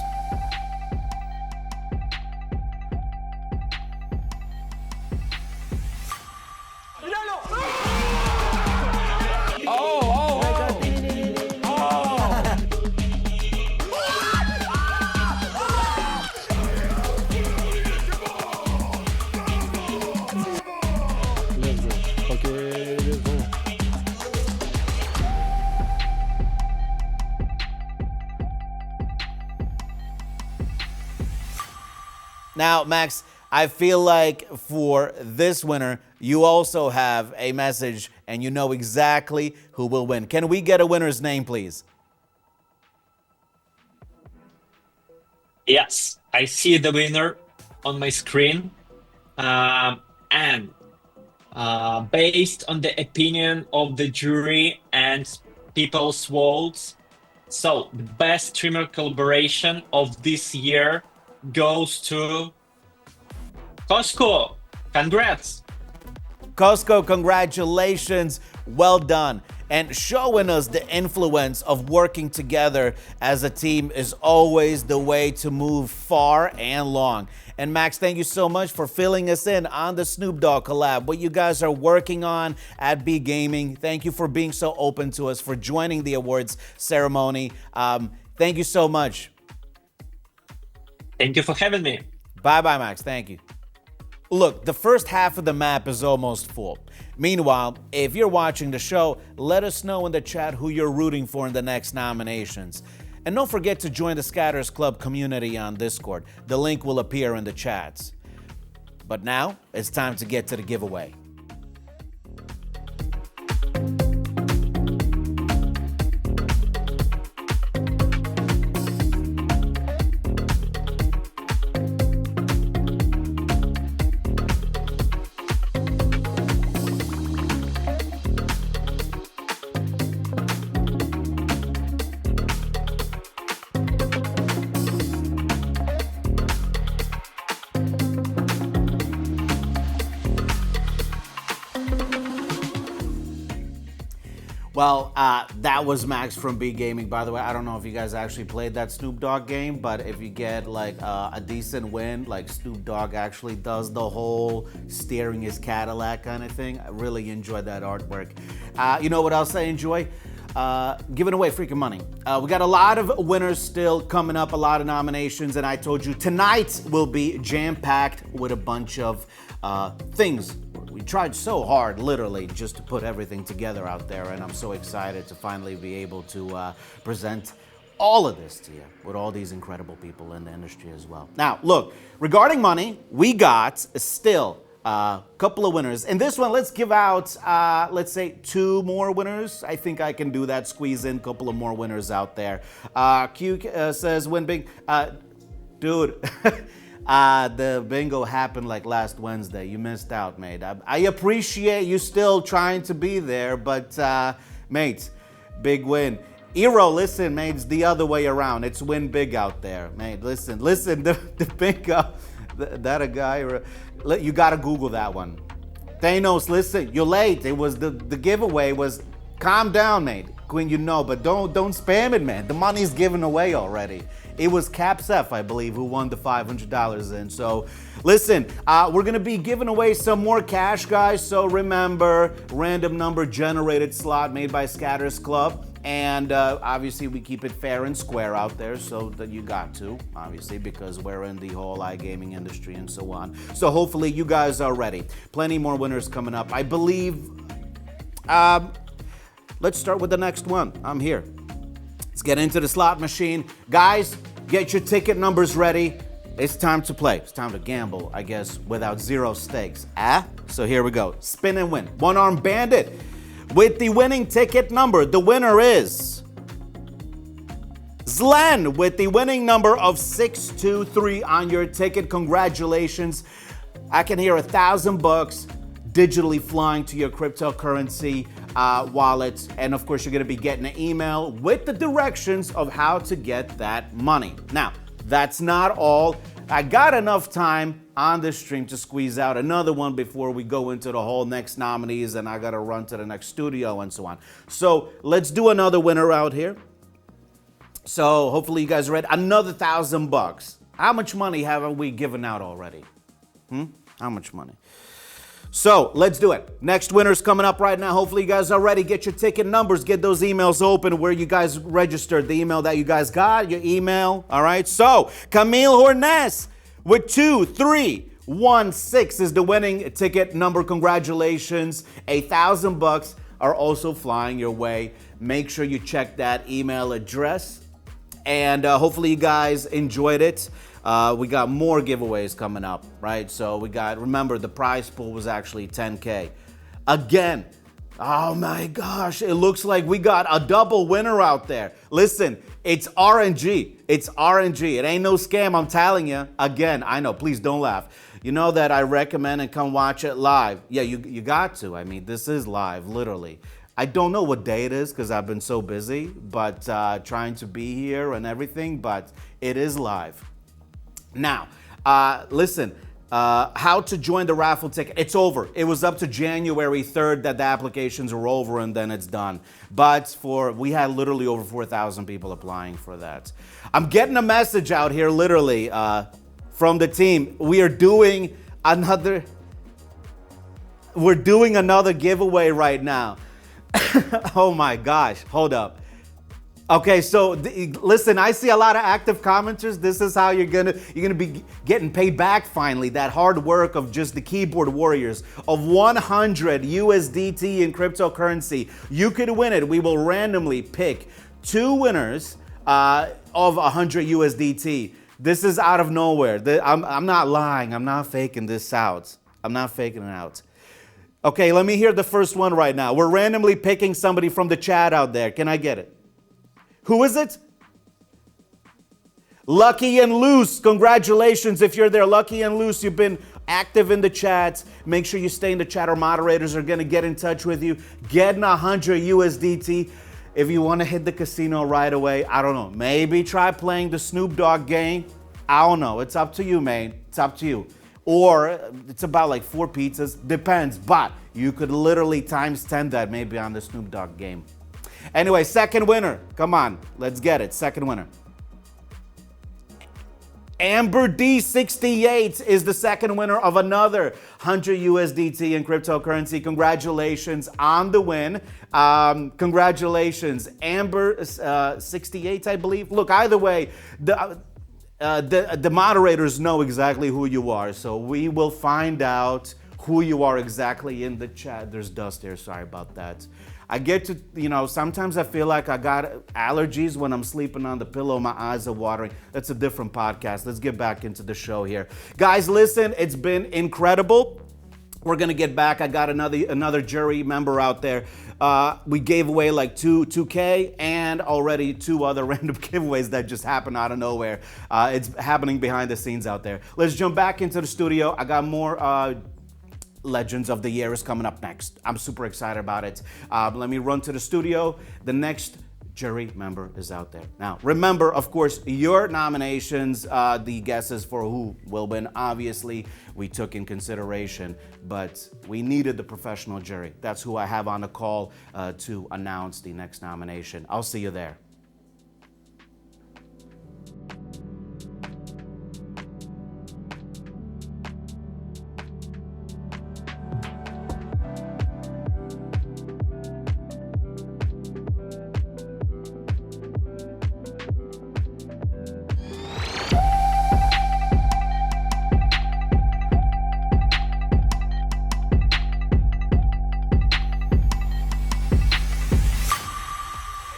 Speaker 1: Now, Max, I feel like for this winner, you also have a message and you know exactly who will win. Can we get a winner's name, please?
Speaker 13: Yes, I see the winner on my screen. And based on the opinion of the jury and people's votes, so the best streamer collaboration of this year goes to Costco. Congrats.
Speaker 1: Costco, congratulations. Well done. And showing us the influence of working together as a team is always the way to move far and long. And Max, thank you so much for filling us in on the Snoop Dogg collab, what you guys are working on at B Gaming. Thank you for being so open to us, for joining the awards ceremony. Thank you so much.
Speaker 13: Thank you for having me.
Speaker 1: Bye-bye, Max. Thank you. Look, the first half of the map is almost full. Meanwhile, if you're watching the show, let us know in the chat who you're rooting for in the next nominations. And don't forget to join the Scatters Club community on Discord. The link will appear in the chats. But now, it's time to get to the giveaway. Well, that was Max from B Gaming. By the way, I don't know if you guys actually played that Snoop Dogg game, but if you get like a decent win, like Snoop Dogg actually does the whole steering his Cadillac kind of thing, I really enjoyed that artwork. You know what else I enjoy? Giving away freaking money. We got a lot of winners still coming up, a lot of nominations, and I told you tonight will be jam-packed with a bunch of things. We tried so hard, literally, just to put everything together out there, and I'm so excited to finally be able to present all of this to you with all these incredible people in the industry as well. Now, look, regarding money, we got still a couple of winners. In this one, let's give out, let's say, 2 more winners. I think I can do that, squeeze in a couple of more winners out there. Q says, win big. Dude. The bingo happened like last Wednesday. You missed out, mate. I appreciate you still trying to be there, but mate, big win. Eero, listen, mate, it's the other way around. It's win big out there, mate. Listen, the bingo, that a guy, you gotta Google that one. Thanos, listen, you're late. It was the giveaway was, calm down, mate. Queen, you know, but don't spam it, man. The money's given away already. It was Capsef, I believe, who won the $500 in. So listen, we're gonna be giving away some more cash, guys. So remember, random number generated slot made by Scatters Club. And obviously we keep it fair and square out there, so that you got to, obviously, because we're in the whole iGaming industry and so on. So hopefully you guys are ready. Plenty more winners coming up. I believe, let's start with the next one. I'm here. Let's get into the slot machine. Guys, get your ticket numbers ready. It's time to play. It's time to gamble, I guess, without 0 stakes. So here we go. Spin and win. One Arm Bandit. With the winning ticket number, the winner is Zlen with the winning number of 623 on your ticket. Congratulations. I can hear $1,000 digitally flying to your cryptocurrency wallet. And of course, you're gonna be getting an email with the directions of how to get that money. Now, that's not all. I got enough time on this stream to squeeze out another one before we go into the whole next nominees and I gotta run to the next studio and so on. So let's do another winner out here. So hopefully you guys read another $1,000. How much money haven't we given out already? How much money? So let's do it. Next winner's coming up right now. Hopefully you guys are ready. Get your ticket numbers. Get those emails open where you guys registered. The email that you guys got, your email. All right. So Camille Hornes with 2316 is the winning ticket number. Congratulations. $1,000 are also flying your way. Make sure you check that email address. and hopefully you guys enjoyed it. We got more giveaways coming up, right? So remember, the prize pool was actually 10K. Again, oh my gosh, it looks like we got a double winner out there. Listen, it's RNG. It's RNG. It ain't no scam, I'm telling you. Again, I know, please don't laugh. You know that I recommend and come watch it live. Yeah, you got to. I mean, this is live, literally. I don't know what day it is because I've been so busy, but trying to be here and everything, but it is live. Now, listen, how to join the raffle ticket. It's over. It was up to January 3rd that the applications were over and then it's done. But we had literally over 4,000 people applying for that. I'm getting a message out here literally from the team. We're doing another giveaway right now. Oh my gosh, hold up. Okay, so listen, I see a lot of active commenters. This is how you're gonna be getting paid back finally. That hard work of just the keyboard warriors of 100 USDT in cryptocurrency. You could win it. We will randomly pick 2 winners of 100 USDT. This is out of nowhere. I'm not lying. I'm not faking this out. I'm not faking it out. Okay, let me hear the first one right now. We're randomly picking somebody from the chat out there. Can I get it? Who is it? Lucky and Loose. Congratulations if you're there. Lucky and Loose, you've been active in the chat. Make sure you stay in the chat. Our moderators are going to get in touch with you. Getting 100 USDT. If you want to hit the casino right away, I don't know. Maybe try playing the Snoop Dogg game. I don't know. It's up to you, man. It's up to you. Or it's about like 4 pizzas. Depends. But you could literally times 10 that maybe on the Snoop Dogg game. Anyway, second winner. Come on. Let's get it. Second winner. Amber D68 is the second winner of another 100 USDT in cryptocurrency. Congratulations on the win. Congratulations, Amber 68, I believe. Look, either way, the moderators know exactly who you are, so we will find out who you are exactly in the chat. There's dust here, sorry about that. I get to, sometimes I feel like I got allergies when I'm sleeping on the pillow, my eyes are watering. That's a different podcast. Let's get back into the show here. Guys, listen, it's been incredible. We're gonna get back. I got another jury member out there. We gave away like 2K and already 2 other random giveaways that just happened out of nowhere. It's happening behind the scenes out there. Let's jump back into the studio. I got more Legends of the Year is coming up next. I'm super excited about it. Let me run to the studio. The next jury member is out there. Now, remember, of course, your nominations, the guesses for who will win, obviously, we took in consideration, but we needed the professional jury. That's who I have on the call to announce the next nomination. I'll see you there.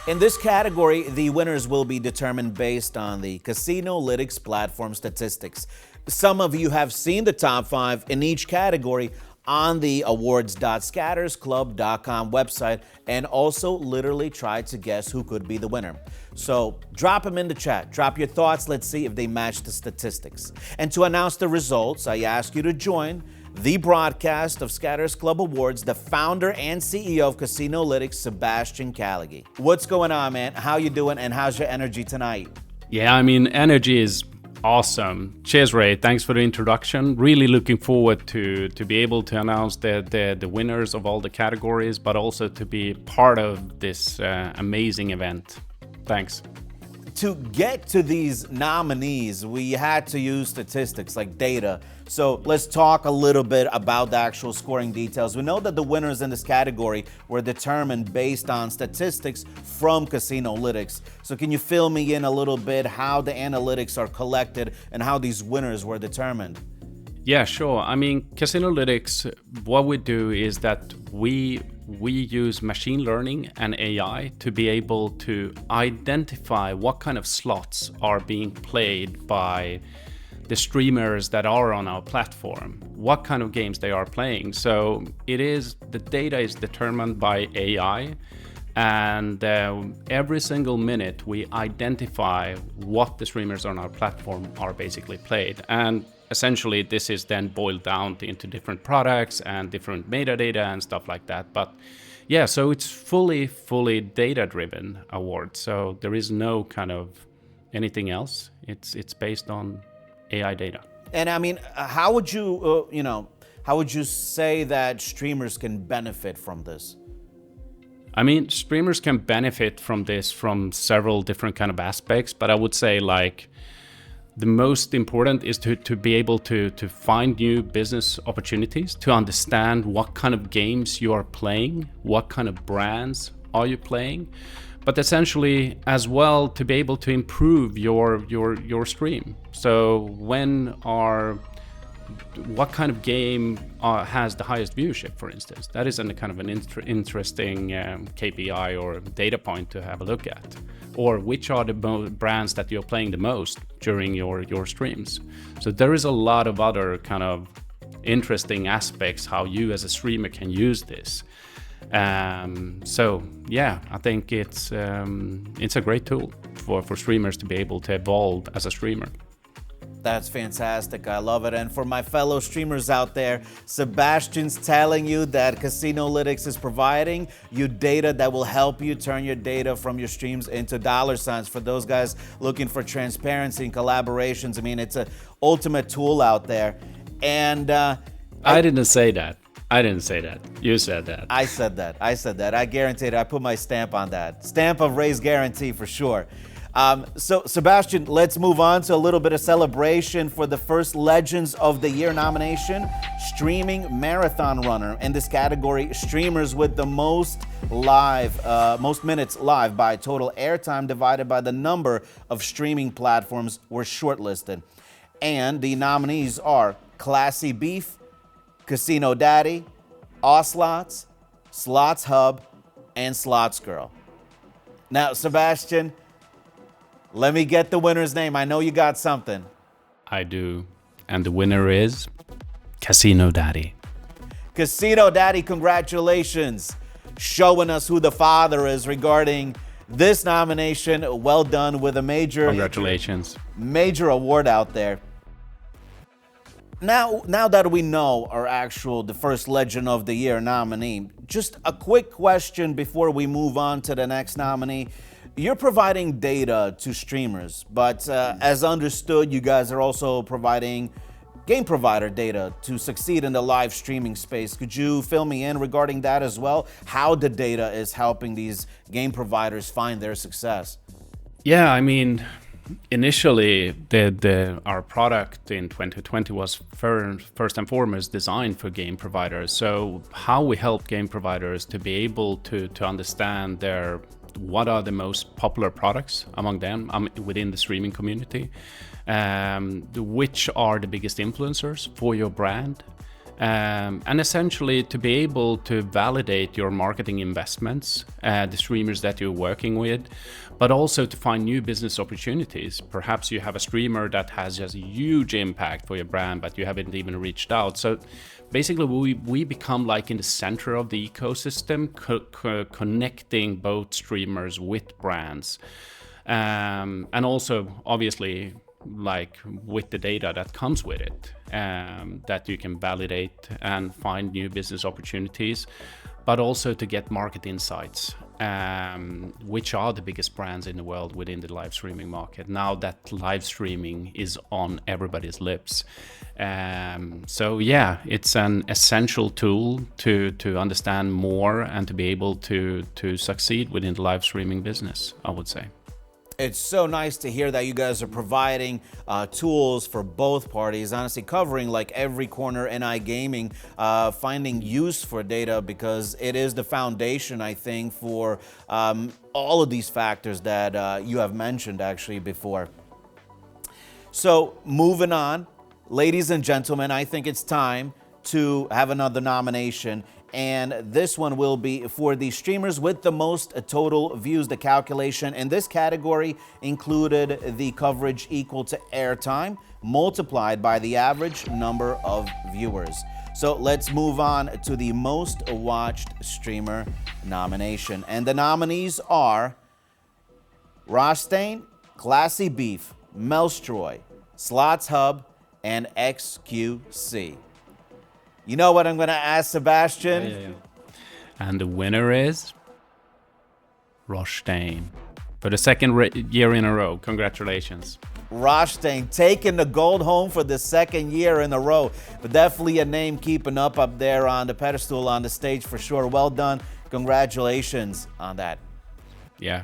Speaker 1: In this category, the winners will be determined based on the Casinolytics platform statistics. Some of you have seen the top 5 in each category on the awards.scattersclub.com website and also literally tried to guess who could be the winner. So drop them in the chat. Drop your thoughts. Let's see if they match the statistics. And to announce the results, I ask you to join the broadcast of Scatters Club Awards, the founder and CEO of Casinolytics, Sebastian Callagy. What's going on, man? How you doing, and how's your energy tonight?
Speaker 14: Yeah, I mean, energy is awesome. Cheers, Ray. Thanks for the introduction. Really looking forward to be able to announce the winners of all the categories, but also to be part of this amazing event. Thanks.
Speaker 1: To get to these nominees, we had to use statistics like data. So let's talk a little bit about the actual scoring details. We know that the winners in this category were determined based on statistics from Casinolytics. So can you fill me in a little bit how the analytics are collected and how these winners were determined?
Speaker 14: Yeah, sure. I mean, Casinolytics, what we do is that we we use machine learning and AI to be able to identify what kind of slots are being played by the streamers that are on our platform, what kind of games they are playing. So the data is determined by AI, and every single minute we identify what the streamers on our platform are basically played. And essentially this is then boiled down into different products and different metadata and stuff like that. But yeah, so it's fully data-driven award. So there is no kind of anything else. It's based on AI data.
Speaker 1: And I mean, how would you, how would you say that streamers can benefit from this?
Speaker 14: I mean, streamers can benefit from this from several different kind of aspects, but I would say like the most important is to be able to find new business opportunities, to understand what kind of games you are playing, what kind of brands are you playing, but essentially as well to be able to improve your stream. So what kind of game has the highest viewership, for instance? That is kind of an interesting KPI or data point to have a look at. Or which are the brands that you're playing the most during your streams. So there is a lot of other kind of interesting aspects how you as a streamer can use this. So yeah, I think it's a great tool for streamers to be able to evolve as a streamer.
Speaker 1: That's fantastic. I love it. And for my fellow streamers out there, Sebastian's telling you that Casinolytics is providing you data that will help you turn your data from your streams into dollar signs. For those guys looking for transparency and collaborations, I mean, it's an ultimate tool out there. And
Speaker 14: I didn't say that. I didn't say that. You said that.
Speaker 1: I said that. I guarantee it. I put my stamp on that. Stamp of Ray's guarantee for sure. So Sebastian, let's move on to a little bit of celebration for the first Legends of the Year nomination, Streaming Marathon Runner. In this category, streamers with the most minutes live by total airtime divided by the number of streaming platforms were shortlisted. And the nominees are Classy Beef, Casino Daddy, Oslots, Slots Hub, and Slots Girl. Now, Sebastian, let me get the winner's name. I know you got something.
Speaker 14: I do. And the winner is Casino Daddy.
Speaker 1: Casino Daddy, congratulations. Showing us who the father is regarding this nomination. Well done with a major...
Speaker 14: Congratulations.
Speaker 1: Major award out there. Now that we know the first Legend of the Year nominee, just a quick question before we move on to the next nominee. You're providing data to streamers, but as understood, you guys are also providing game provider data to succeed in the live streaming space. Could you fill me in regarding that as well? How the data is helping these game providers find their success?
Speaker 14: Yeah, I mean, initially, our product in 2020 was first and foremost designed for game providers. So how we help game providers to be able to understand what are the most popular products among them within the streaming community, which are the biggest influencers for your brand, and essentially to be able to validate your marketing investments, the streamers that you're working with, but also to find new business opportunities. Perhaps you have a streamer that has just a huge impact for your brand, but you haven't even reached out. So basically we become like in the center of the ecosystem, connecting both streamers with brands, and also obviously like with the data that comes with it, that you can validate and find new business opportunities, but also to get market insights, which are the biggest brands in the world within the live streaming market, now that live streaming is on everybody's lips. So yeah, it's an essential tool to understand more and to be able to succeed within the live streaming business, I would say.
Speaker 1: It's so nice to hear that you guys are providing tools for both parties, honestly covering like every corner in iGaming, finding use for data, because it is the foundation, I think, for all of these factors that you have mentioned actually before. So moving on, ladies and gentlemen, I think it's time to have another nomination. and this one will be for the streamers with the most total views. The calculation in this category included the coverage equal to airtime multiplied by the average number of viewers. So let's move on to the most watched streamer nomination. And the nominees are Rostain, Classy Beef, Melstroy, Slots Hub, and XQC. You know what I'm going to ask Sebastian?
Speaker 14: Yeah. And the winner is Rostain for the second year in a row. Congratulations.
Speaker 1: Rostain taking the gold home for the second year in a row. But definitely a name keeping up there on the pedestal on the stage for sure. Well done. Congratulations on that.
Speaker 14: Yeah,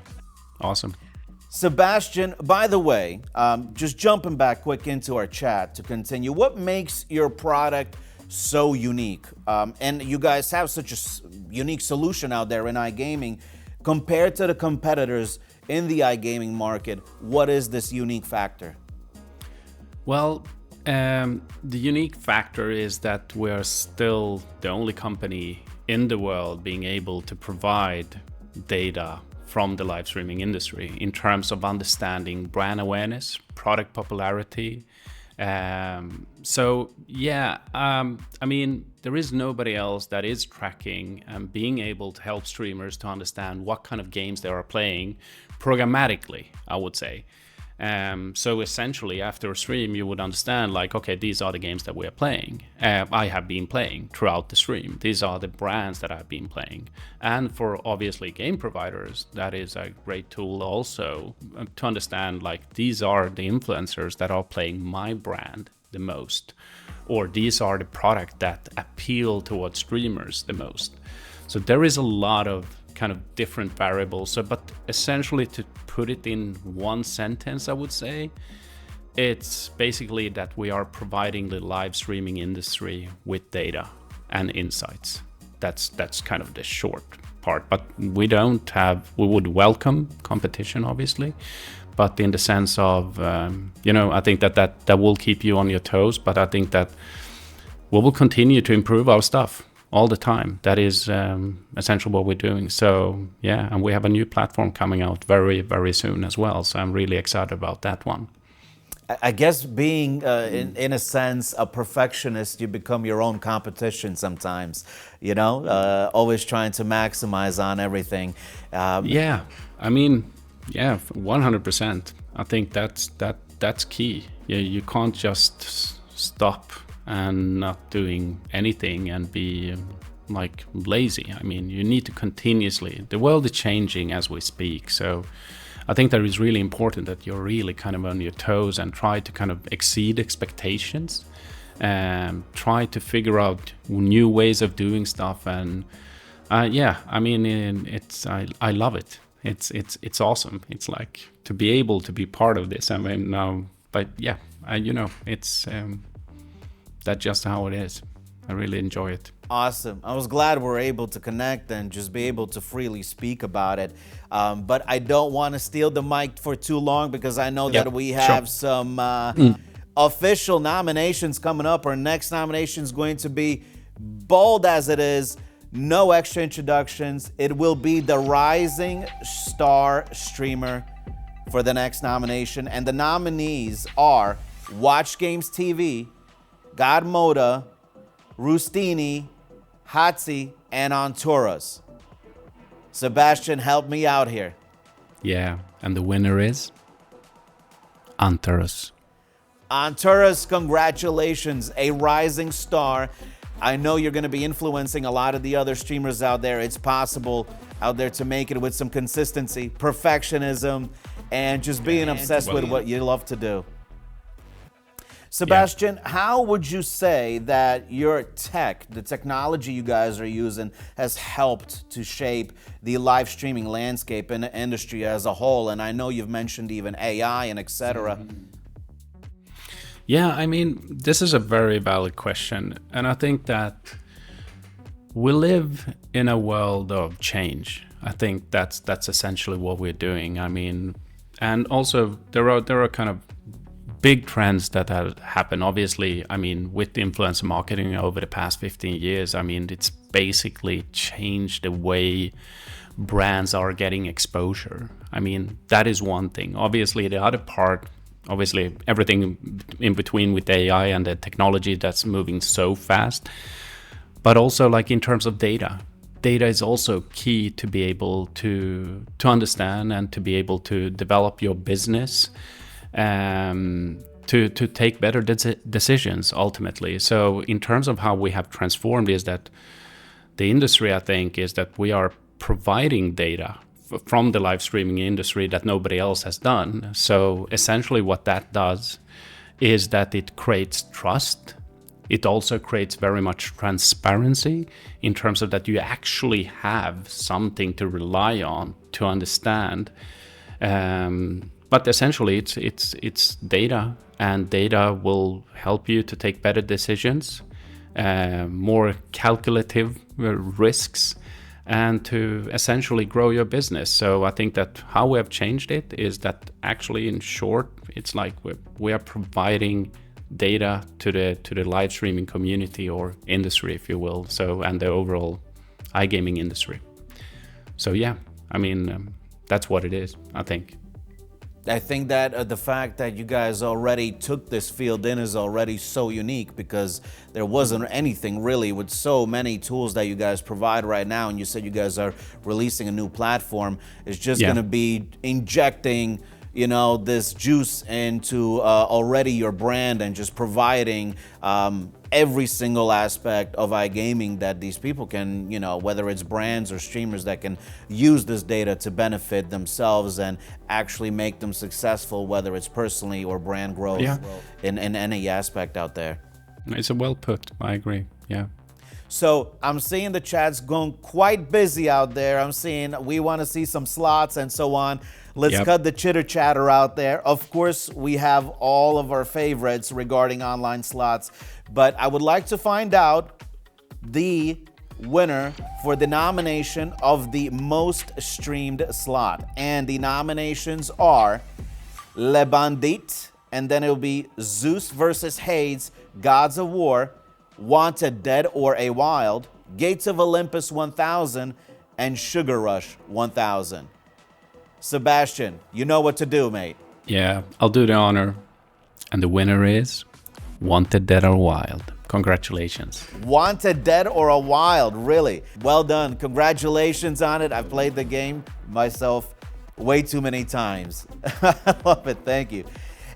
Speaker 14: awesome.
Speaker 1: Sebastian, by the way, just jumping back quick into our chat to continue, what makes your product so unique? And you guys have such a unique solution out there in iGaming. Compared to the competitors in the iGaming market, what is this unique factor?
Speaker 14: Well, the unique factor is that we are still the only company in the world being able to provide data from the live streaming industry in terms of understanding brand awareness, product popularity. So yeah, I mean, there is nobody else that is tracking and being able to help streamers to understand what kind of games they are playing programmatically, I would say. So essentially, after a stream, you would understand, like, okay, these are the games that we are playing. I have been playing throughout the stream. These are the brands that I've been playing. And for obviously game providers, that is a great tool also to understand, like, these are the influencers that are playing my brand the most, or these are the product that appeal towards streamers the most. So there is a lot of kind of different variables. So, but essentially, to put it in one sentence, I would say, it's basically that we are providing the live streaming industry with data and insights. That's kind of the short part. But we would welcome competition, obviously, but in the sense of, I think that will keep you on your toes. But I think that we will continue to improve our stuff all the time. That is essentially what we're doing. So yeah, and we have a new platform coming out very, very soon as well. So I'm really excited about that one.
Speaker 1: I guess being, in a sense, a perfectionist, you become your own competition sometimes, always trying to maximize on everything.
Speaker 14: Yeah, I mean, yeah, 100%. I think that's key. You can't just stop and not doing anything and be like lazy. I mean, you need to continuously, the world is changing as we speak. So I think that is really important that you're really kind of on your toes and try to kind of exceed expectations and try to figure out new ways of doing stuff. And yeah, I mean, I love it. It's awesome. It's like to be able to be part of this. I mean, now, but yeah, it's that's just how it is. I really enjoy it.
Speaker 1: Awesome. I was glad we're able to connect and just be able to freely speak about it. But I don't want to steal the mic for too long because I know that we have some official nominations coming up. Our next nomination is going to be bold as it is. No extra introductions. It will be the Rising Star Streamer for the next nomination. And the nominees are Watch Games TV, Godmoda, Rustini, Hatzi, and Anturas. Sebastian, help me out here.
Speaker 14: Yeah, and the winner is Anturas.
Speaker 1: Anturas, congratulations, a rising star. I know you're going to be influencing a lot of the other streamers out there. It's possible out there to make it with some consistency, perfectionism, and just being obsessed with what you love to do. Sebastian, how would you say that your tech, the technology you guys are using, has helped to shape the live streaming landscape and the industry as a whole? And I know you've mentioned even AI and etc.
Speaker 14: Yeah, I mean, this is a very valid question. And I think that we live in a world of change. I think that's essentially what we're doing. I mean, and also there are kind of big trends that have happened. Obviously, I mean, with influencer marketing over the past 15 years, I mean, it's basically changed the way brands are getting exposure. I mean, that is one thing. Obviously, the other part, obviously, everything in between with AI and the technology that's moving so fast, but also like in terms of data. Data is also key to be able to understand and to be able to develop your business, to take better decisions ultimately. So in terms of how we have transformed is that the industry, I think, is that we are providing data from the live streaming industry that nobody else has done. So essentially what that does is that it creates trust. It also creates very much transparency in terms of that you actually have something to rely on to understand. But essentially, it's data, and data will help you to take better decisions, more calculative risks, and to essentially grow your business. So I think that how we have changed it is that actually, in short, it's like we are providing data to the live streaming community or industry, if you will, so, and the overall iGaming industry. So yeah, I mean, that's what it is, I think.
Speaker 1: I think that the fact that you guys already took this field in is already so unique, because there wasn't anything really with so many tools that you guys provide right now. And you said you guys are releasing a new platform. It's just going to be injecting, you know, this juice into already your brand and just providing every single aspect of iGaming that these people can, you know, whether it's brands or streamers that can use this data to benefit themselves and actually make them successful, whether it's personally or brand growth in any aspect out there.
Speaker 14: It's a well put. I agree. Yeah.
Speaker 1: So I'm seeing the chat's going quite busy out there. I'm seeing we want to see some slots and so on. Let's cut the chitter chatter out there. Of course, we have all of our favorites regarding online slots, but I would like to find out the winner for the nomination of the most streamed slot. And the nominations are Le Bandit, and then it'll be Zeus versus Hades, Gods of War, Wanted Dead or a Wild, Gates of Olympus 1000, and Sugar Rush 1000. Sebastian, you know what to do, mate.
Speaker 14: Yeah, I'll do the honor. And the winner is Wanted Dead or Wild. Congratulations.
Speaker 1: Wanted Dead or a Wild, really. Well done. Congratulations on it. I've played the game myself way too many times. I love it. Thank you.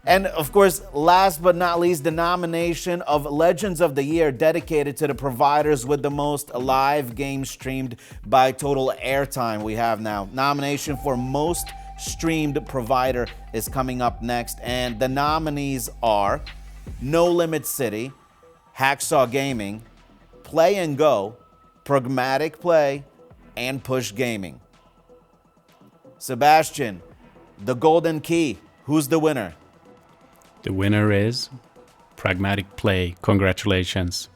Speaker 1: And of course, last but not least, the nomination of Legends of the Year, dedicated to the providers with the most live games streamed by total airtime we have now. Nomination for most streamed provider is coming up next. And the nominees are No Limit City, Hacksaw Gaming, Play and Go, Pragmatic Play, and Push Gaming. Sebastian, the golden key, who's the winner?
Speaker 14: The winner is Pragmatic Play. Congratulations.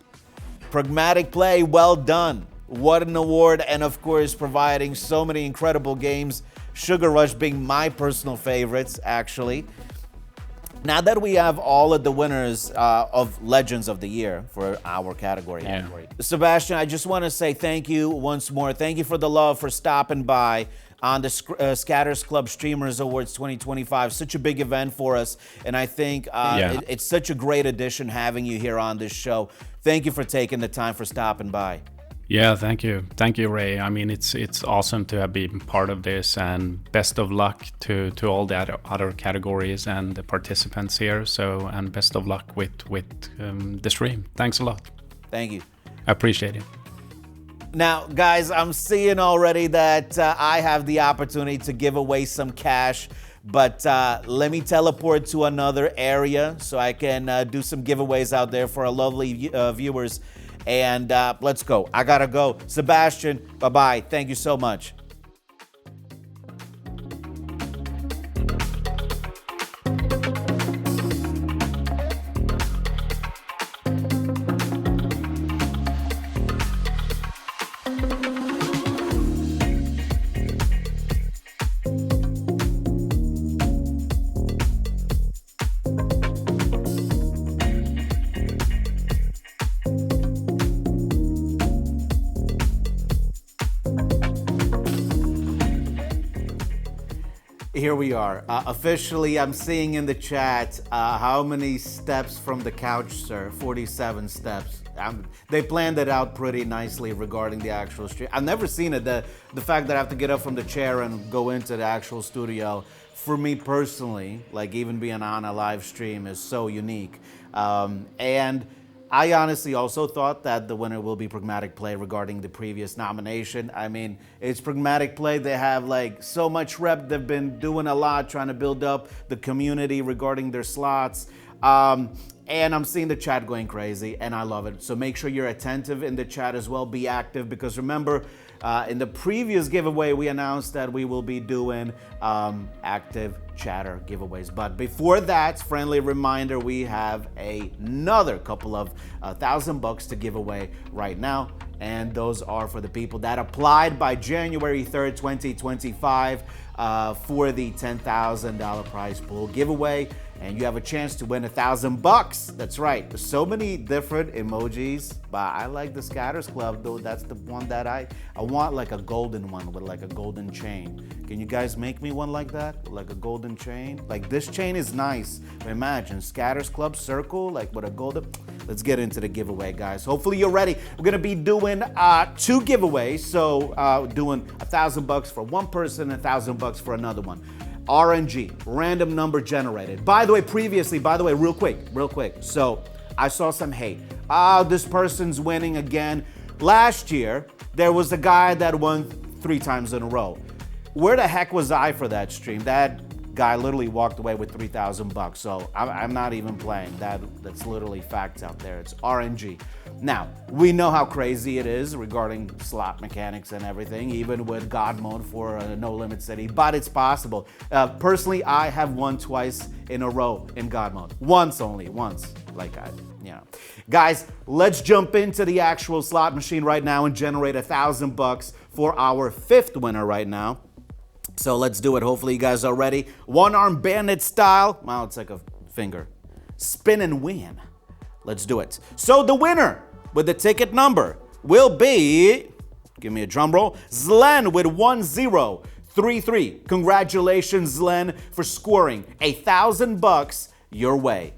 Speaker 1: Pragmatic Play, well done. What an award, and of course, providing so many incredible games. Sugar Rush being my personal favorites, actually. Now that we have all of the winners of Legends of the Year for our category, Sebastian, I just want to say thank you once more. Thank you for the love, for stopping by on the Scatters Club Streamers Awards 2025. Such a big event for us, and I think it's such a great addition having you here on this show. Thank you for taking the time, for stopping by.
Speaker 14: Yeah, thank you. Thank you, Ray. I mean, it's awesome to have been part of this, and best of luck to all the other categories and the participants here. So, and best of luck with the stream. Thanks a lot.
Speaker 1: Thank you.
Speaker 14: I appreciate it.
Speaker 1: Now, guys, I'm seeing already that I have the opportunity to give away some cash, but let me teleport to another area so I can do some giveaways out there for our lovely viewers. And let's go. I gotta go. Sebastian, bye-bye. Thank you so much. here we are. Officially, I'm seeing in the chat how many steps from the couch, sir? 47 steps. They planned it out pretty nicely regarding the actual stream. I've never seen it. The fact that I have to get up from the chair and go into the actual studio, for me personally, like even being on a live stream is so unique. And I honestly also thought that the winner will be Pragmatic Play regarding the previous nomination. I mean, it's Pragmatic Play. They have like so much rep. They've been doing a lot, trying to build up the community regarding their slots. And I'm seeing the chat going crazy, and I love it. So make sure you're attentive in the chat as well. Be active, because remember, in the previous giveaway, we announced that we will be doing active chatter giveaways. But before that, friendly reminder, we have another couple of $1,000 to give away right now. And those are for the people that applied by January 3rd, 2025 for the $10,000 prize pool giveaway. And you have a chance to win $1,000. That's right. There's so many different emojis, but I like the Scatters Club, though. That's the one that I want, like a golden one with like a golden chain. Can you guys make me one like that? Like a golden chain? Like this chain is nice. Imagine Scatters Club circle, like with a golden. Let's get into the giveaway, guys. Hopefully you're ready. We're gonna be doing 2 giveaways. So doing $1,000 for one person, $1,000 for another one. RNG, random number generated. By the way, real quick. So I saw some hate. This person's winning again. Last year, there was a guy that won 3 times in a row. Where the heck was I for that stream? That guy literally walked away with $3,000. So I'm not even playing. That's literally facts out there. It's RNG. Now, we know how crazy it is regarding slot mechanics and everything, even with God mode for No Limit City, but it's possible. Personally, I have won twice in a row in God mode. Once. Guys, let's jump into the actual slot machine right now and generate $1,000 for our 5th winner right now. So let's do it. Hopefully you guys are ready. One arm bandit style. Wow, it's like a finger. Spin and win. Let's do it. So the winner with the ticket number will be, give me a drum roll, Zlen with 1033. Congratulations, Zlen, for scoring $1,000 your way.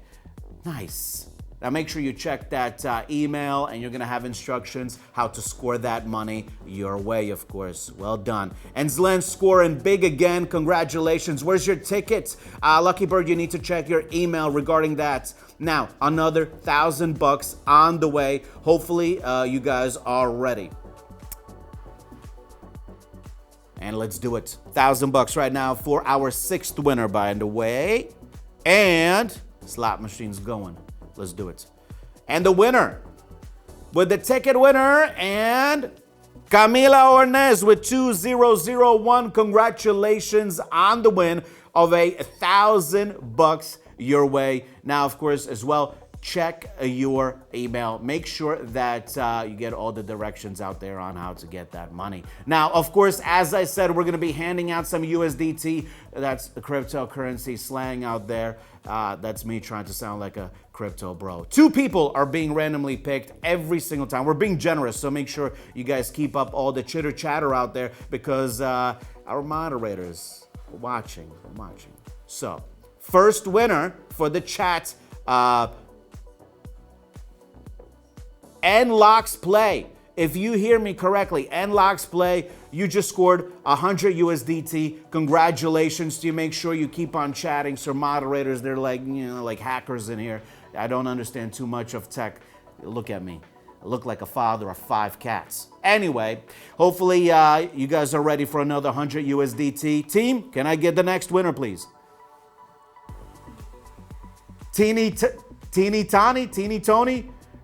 Speaker 1: Nice. Now make sure you check that email, and you're gonna have instructions how to score that money your way, of course. Well done. And Zlen scoring big again. Congratulations. Where's your ticket? Lucky Bird, you need to check your email regarding that. Now, another $1,000 on the way. Hopefully, you guys are ready. And let's do it. $1,000 right now for our 6th winner, by the way. And slot machine's going. Let's do it. And the winner with the ticket winner, and Camila Ornez with 2001. Congratulations on the win of $1,000 your way. Now, of course, as well, check your email. Make sure that you get all the directions out there on how to get that money. Now, of course, as I said, we're going to be handing out some USDT. That's the cryptocurrency slang out there. That's me trying to sound like a crypto bro. 2 people are being randomly picked every single time. We're being generous, so make sure you guys keep up all the chitter chatter out there, because our moderators are watching. So, first winner for the chat, Nlocks Play. If you hear me correctly, Nlocks Play, you just scored 100 USDT. Congratulations to you. Make sure you keep on chatting. So moderators, they're like, like hackers in here. I don't understand too much of tech. Look at me. I look like a father of 5 cats. Anyway, hopefully you guys are ready for another 100 USDT. Team, can I get the next winner, please? Teeny Tony?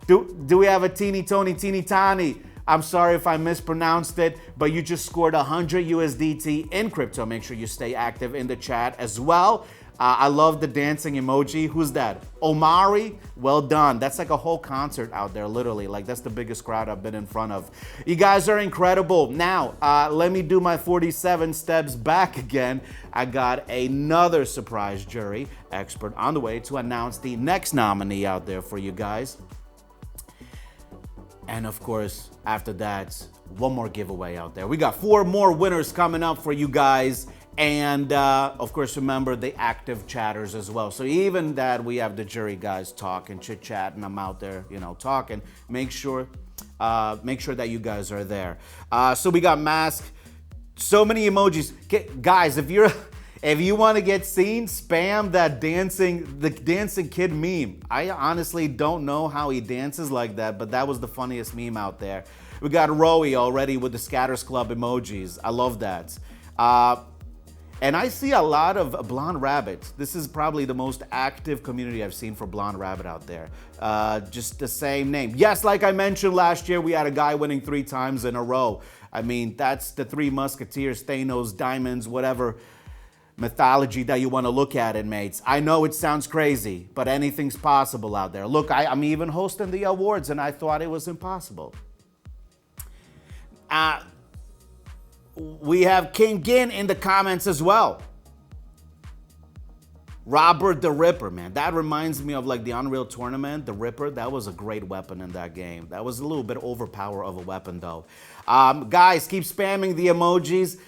Speaker 1: Do we have a Teeny Tony? I'm sorry if I mispronounced it, but you just scored 100 USDT in crypto. Make sure you stay active in the chat as well. I love the dancing emoji. Who's that? Omari, well done. That's like a whole concert out there, literally. Like, that's the biggest crowd I've been in front of. You guys are incredible. Now, let me do my 47 steps back again. I got another surprise jury expert on the way to announce the next nominee out there for you guys. And of course, after that, one more giveaway out there. We got 4 more winners coming up for you guys. And of course, remember the active chatters as well. So even that we have the jury guys talking, chit chat, and I'm out there, talking. Make sure that you guys are there. So we got mask, so many emojis, guys. If you want to get seen, spam that the dancing kid meme. I honestly don't know how he dances like that, but that was the funniest meme out there. We got Rowie already with the Scatters Club emojis. I love that. And I see a lot of Blonde Rabbit. This is probably the most active community I've seen for Blonde Rabbit out there. Just the same name. Yes, like I mentioned last year, we had a guy winning 3 times in a row. I mean, that's the 3 Musketeers, Thanos, Diamonds, whatever mythology that you want to look at it, mates. I know it sounds crazy, but anything's possible out there. Look, I'm even hosting the awards, and I thought it was impossible. We have King Gin in the comments as well. Robert the Ripper, man. That reminds me of like the Unreal Tournament. The Ripper, that was a great weapon in that game. That was a little bit overpower of a weapon though. Guys, keep spamming the emojis.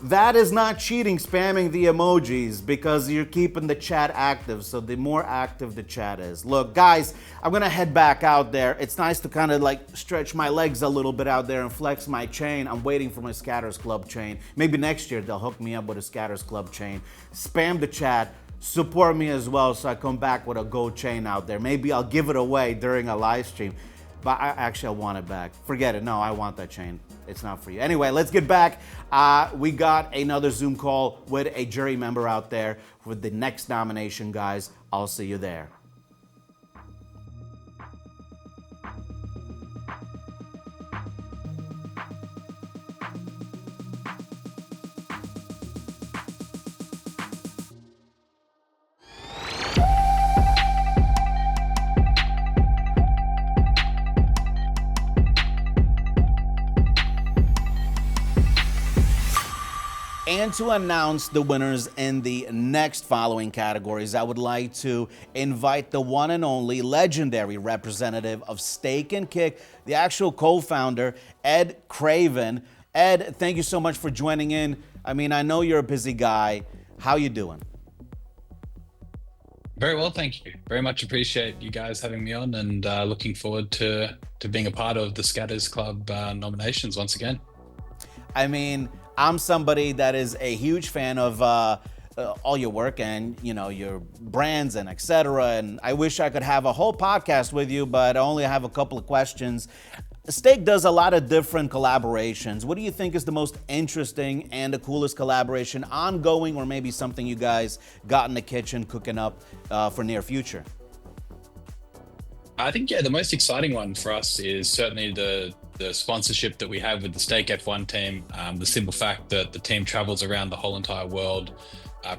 Speaker 1: That is not cheating, spamming the emojis, because you're keeping the chat active. So the more active the chat is. Look, guys, I'm going to head back out there. It's nice to kind of like stretch my legs a little bit out there and flex my chain. I'm waiting for my Scatters Club chain. Maybe next year they'll hook me up with a Scatters Club chain. Spam the chat. Support me as well so I come back with a gold chain out there. Maybe I'll give it away during a live stream. But I want it back. Forget it. No, I want that chain. It's not for you. Anyway, let's get back. We got another Zoom call with a jury member out there for the next nomination, guys. I'll see you there. And to announce the winners in the next following categories, I would like to invite the one and only legendary representative of Steak and Kick, the actual co-founder, Ed Craven. Ed, thank you so much for joining in. I mean, I know you're a busy guy. How you doing?
Speaker 15: Very well, thank you. Very much appreciate you guys having me on, and looking forward to being a part of the Scatters Club nominations once again.
Speaker 1: I mean, I'm somebody that is a huge fan of all your work and, your brands and etc. And I wish I could have a whole podcast with you, but I only have a couple of questions. Steak does a lot of different collaborations. What do you think is the most interesting and the coolest collaboration ongoing, or maybe something you guys got in the kitchen cooking up for near future?
Speaker 15: I think, the most exciting one for us is certainly the sponsorship that we have with the Steak F1 team. The simple fact that the team travels around the whole entire world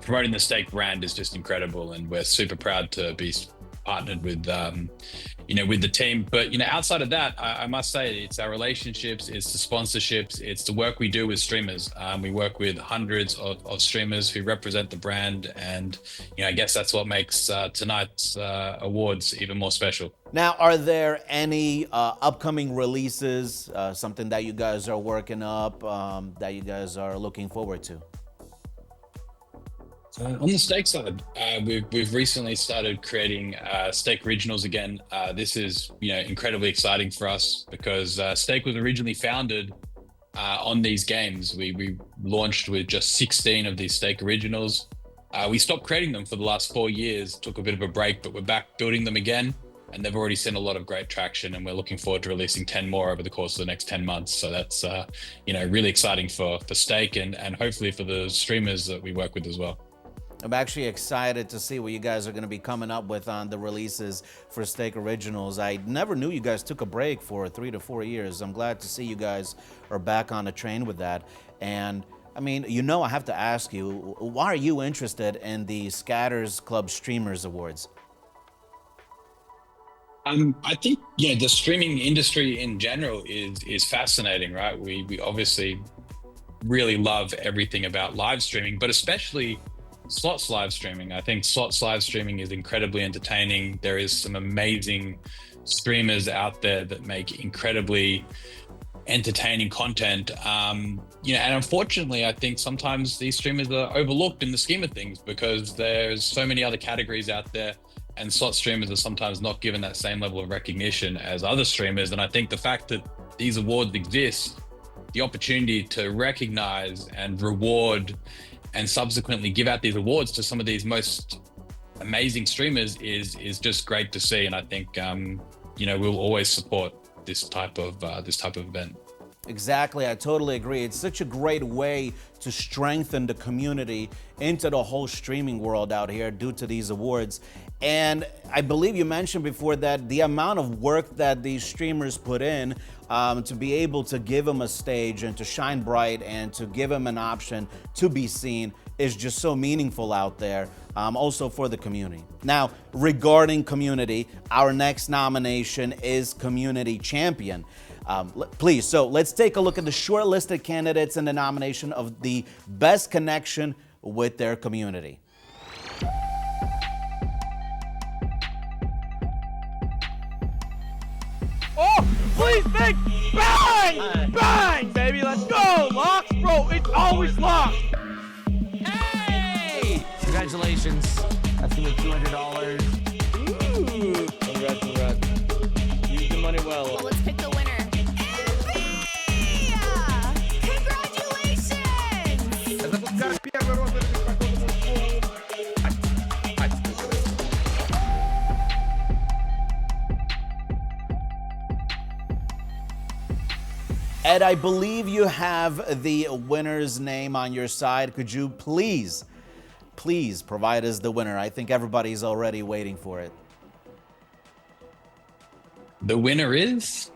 Speaker 15: promoting the Steak brand is just incredible, and we're super proud to be partnered with with the team. But outside of that, I must say it's our relationships, it's the sponsorships, it's the work we do with streamers. We work with hundreds of streamers who represent the brand, and I guess that's what makes tonight's awards even more special.
Speaker 1: Now, are there any upcoming releases, something that you guys are working up, that you guys are looking forward to?
Speaker 15: On the Steak side, we've recently started creating Steak Originals again. This is incredibly exciting for us because Steak was originally founded on these games. We launched with just 16 of these Steak Originals. We stopped creating them for the last 4 years, took a bit of a break, but we're back building them again. And they've already seen a lot of great traction, and we're looking forward to releasing 10 more over the course of the next 10 months. So that's really exciting for Steak and hopefully for the streamers that we work with as well.
Speaker 1: I'm actually excited to see what you guys are going to be coming up with on the releases for Steak Originals. I never knew you guys took a break for 3 to 4 years. I'm glad to see you guys are back on the train with that. And I mean, I have to ask you, why are you interested in the Scatters Club Streamers Awards?
Speaker 15: I think the streaming industry in general is fascinating, right? We obviously really love everything about live streaming, but especially slots live streaming. I think slots live streaming is incredibly entertaining. There is some amazing streamers out there that make incredibly entertaining content. You know, and unfortunately, I think sometimes these streamers are overlooked in the scheme of things because there's so many other categories out there, and slot streamers are sometimes not given that same level of recognition as other streamers. And I think the fact that these awards exist, the opportunity to recognize and reward and subsequently give out these awards to some of these most amazing streamers is just great to see. And I think you know, we'll always support this type of event.
Speaker 1: Exactly, I totally agree. It's such a great way to strengthen the community into the whole streaming world out here due to these awards. And I believe you mentioned before that the amount of work that these streamers put in to be able to give them a stage and to shine bright and to give them an option to be seen is just so meaningful out there, also for the community. Now, regarding community, our next nomination is Community Champion. Please, so let's take a look at the shortlisted candidates in the nomination of the best connection with their community.
Speaker 12: Oh, please, big bang! Bang, baby, let's go! Locks, bro, it's always locked!
Speaker 11: Hey! Congratulations. That's gonna be $200.
Speaker 7: Ooh. Congrats. Use the money well.
Speaker 4: Well, let's pick the winner.
Speaker 1: Ed, I believe you have the winner's name on your side. Could you please provide us the winner? I think everybody's already waiting for it.
Speaker 15: The winner is?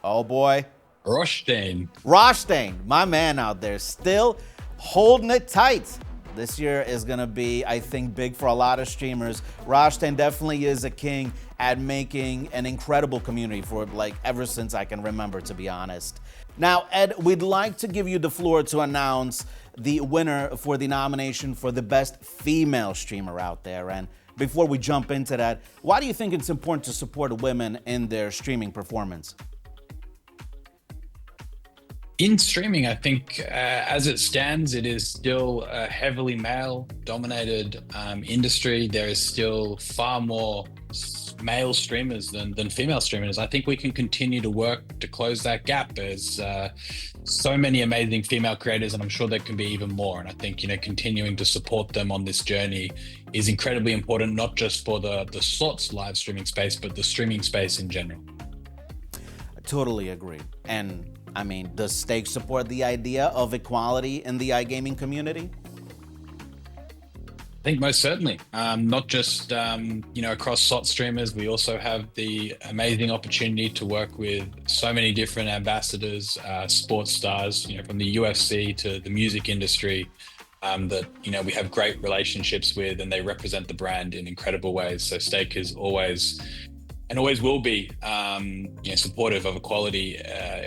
Speaker 1: Oh boy.
Speaker 15: Roshtain.
Speaker 1: Roshtain, my man out there, still holding it tight. This year is gonna be, I think, big for a lot of streamers. Roshtain definitely is a king at making an incredible community for like ever since I can remember, to be honest. Now, Ed, we'd like to give you the floor to announce the winner for the nomination for the best female streamer out there. And before we jump into that, why do you think it's important to support women in their streaming performance?
Speaker 15: In streaming, I think as it stands, it is still a heavily male-dominated industry. There is still far more male streamers than female streamers. I think we can continue to work to close that gap. There's so many amazing female creators, and I'm sure there can be even more. And I think, you know, continuing to support them on this journey is incredibly important, not just for the slots live streaming space, but the streaming space in general.
Speaker 1: I totally agree. And I mean, does Stake support the idea of equality in the iGaming community?
Speaker 15: I think most certainly. Not just you know, across slot streamers, we also have the amazing opportunity to work with so many different ambassadors, sports stars, you know, from the UFC to the music industry, that, you know, we have great relationships with, and they represent the brand in incredible ways. So Stake is always and always will be you know, supportive of equality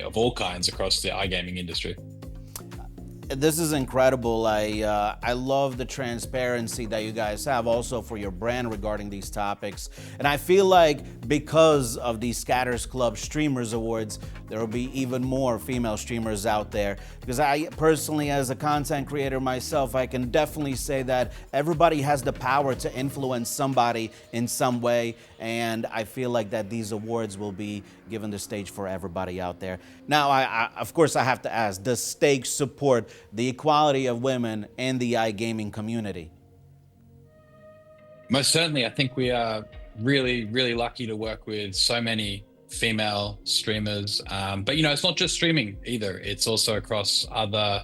Speaker 15: of all kinds across the iGaming industry.
Speaker 1: This is incredible. I love the transparency that you guys have also for your brand regarding these topics. And I feel like because of the Scatters Club Streamers Awards, there will be even more female streamers out there. Because I personally, as a content creator myself, I can definitely say that everybody has the power to influence somebody in some way. And I feel like that these awards will be given the stage for everybody out there. Now, of course, I have to ask, does Stake support the equality of women in the iGaming community?
Speaker 15: Most certainly. I think we are really, really lucky to work with so many female streamers. But, you know, it's not just streaming either. It's also across other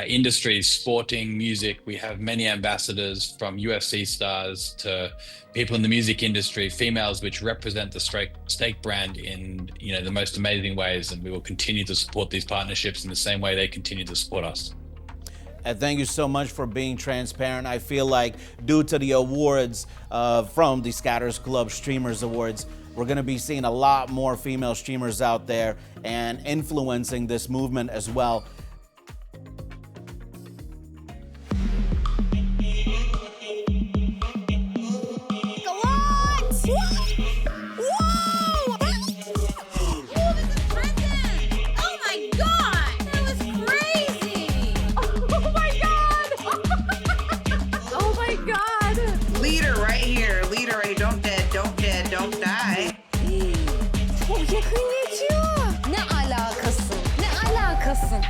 Speaker 15: industries, sporting, music. We have many ambassadors, from UFC stars to people in the music industry, females, which represent the Stake brand in, you know, the most amazing ways. And we will continue to support these partnerships in the same way they continue to support us.
Speaker 1: And thank you so much for being transparent. I feel like due to the awards from the Scatters Club Streamers Awards, we're going to be seeing a lot more female streamers out there and influencing this movement as well.
Speaker 4: Konnichiwa. Ne alakası? Ne alakası?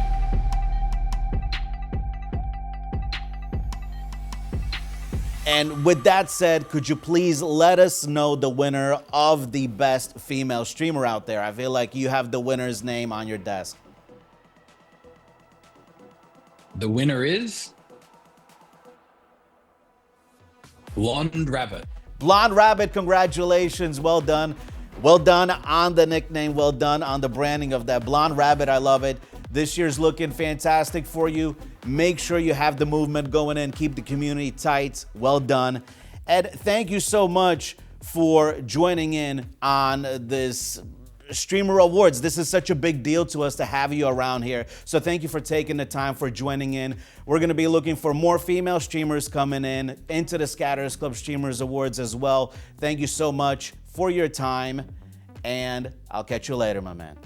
Speaker 1: And with that said, could you please let us know the winner of the best female streamer out there? I feel like you have the winner's name on your desk.
Speaker 15: The winner is Blonde Rabbit.
Speaker 1: Blonde Rabbit, congratulations. Well done. Well done on the nickname. Well done on the branding of that. Blonde Rabbit, I love it. This year's looking fantastic for you. Make sure you have the movement going in. Keep the community tight. Well done. Ed, thank you so much for joining in on this Streamer Awards. This is such a big deal to us to have you around here. So thank you for taking the time for joining in. We're going to be looking for more female streamers coming in into the Scatterers Club Streamers Awards as well. Thank you so much for your time, and I'll catch you later, my man.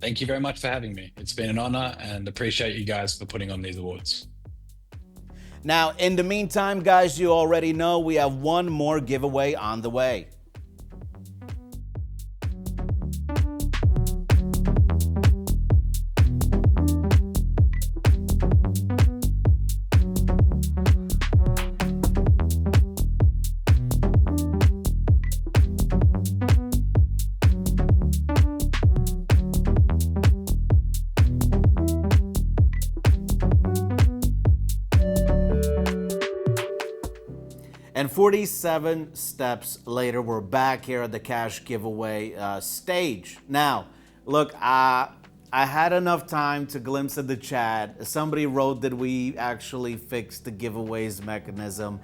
Speaker 15: Thank you very much for having me. It's been an honor, and appreciate you guys for putting on these awards.
Speaker 1: Now, in the meantime, guys, you already know we have one more giveaway on the way. And 47 steps later, we're back here at the cash giveaway stage. Now, look, I had enough time to glimpse at the chat. Somebody wrote that we actually fixed the giveaways mechanism.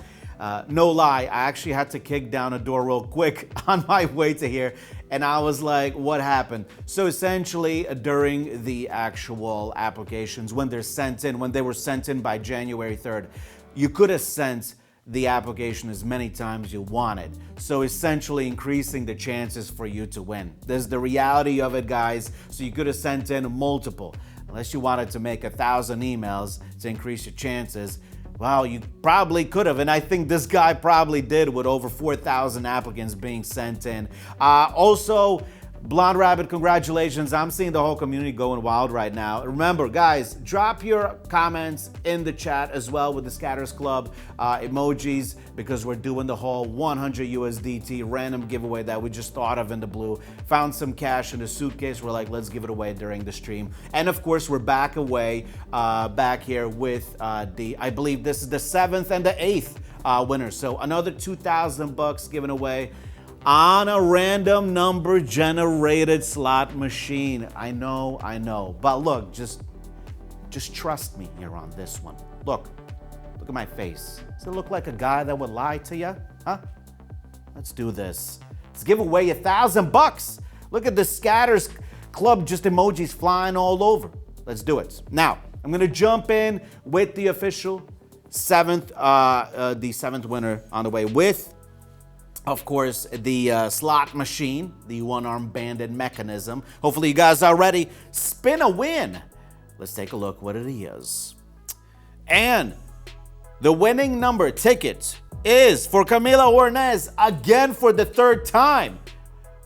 Speaker 1: No lie, I actually had to kick down a door real quick on my way to here. And I was like, what happened? So essentially, during the actual applications, when they're sent in, when they were sent in by January 3rd, you could have sent the application as many times as you wanted. So essentially increasing the chances for you to win. There's the reality of it, guys. So you could have sent in multiple. Unless you wanted to make 1,000 emails to increase your chances. Well, you probably could have. And I think this guy probably did with over 4,000 applicants being sent in. Also, Blonde Rabbit, congratulations. I'm seeing the whole community going wild right now. Remember, guys, drop your comments in the chat as well with the Scatterers Club emojis, because we're doing the whole 100 USDT random giveaway that we just thought of in the blue. Found some cash in a suitcase. We're like, let's give it away during the stream. And of course, we're back here with I believe this is the 7th and the 8th winner. So another $2,000 given away on a random number generated slot machine. I know. But look, just trust me here on this one. Look at my face. Does it look like a guy that would lie to you? Huh? Let's do this. Let's give away $1,000. Look at the Scatterers Club, just emojis flying all over. Let's do it. Now, I'm gonna jump in with the official the seventh winner on the way with, of course, the slot machine, the one-arm banded mechanism. Hopefully you guys are ready. Spin a win. Let's take a look what it is. And the winning number ticket is for Camila Ornez again for the 3rd time.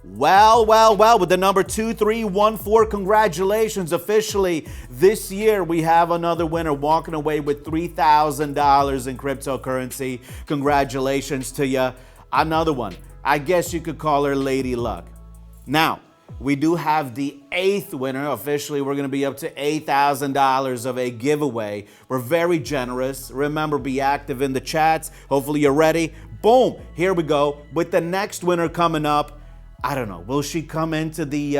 Speaker 1: Well, with the number 2314, congratulations. Officially, this year we have another winner walking away with $3,000 in cryptocurrency. Congratulations to you. Another one. I guess you could call her Lady Luck. Now, we do have the 8th winner. Officially, we're going to be up to $8,000 of a giveaway. We're very generous. Remember, be active in the chats. Hopefully, you're ready. Boom. Here we go. With the next winner coming up, I don't know. Will she come into the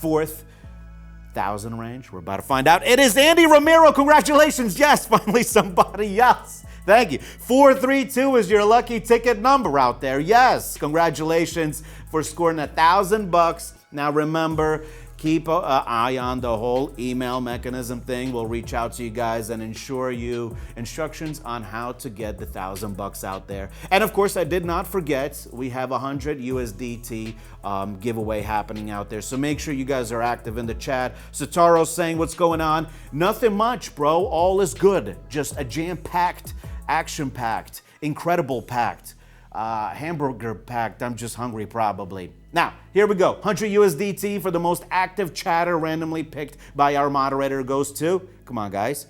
Speaker 1: 4,000 range? We're about to find out. It is Andy Ramiro. Congratulations. Yes, finally somebody else. Thank you. 432 is your lucky ticket number out there. Yes, congratulations for scoring $1,000. Now remember, keep an eye on the whole email mechanism thing. We'll reach out to you guys and ensure you instructions on how to get the $1,000 out there. And of course, I did not forget, we have 100 USDT giveaway happening out there. So make sure you guys are active in the chat. Sataro saying, what's going on? Nothing much, bro. All is good. Just a jam-packed, action-packed, incredible packed hamburger packed. I'm just hungry probably. Now, here we go. 100 USDT for the most active chatter randomly picked by our moderator goes to, come on guys,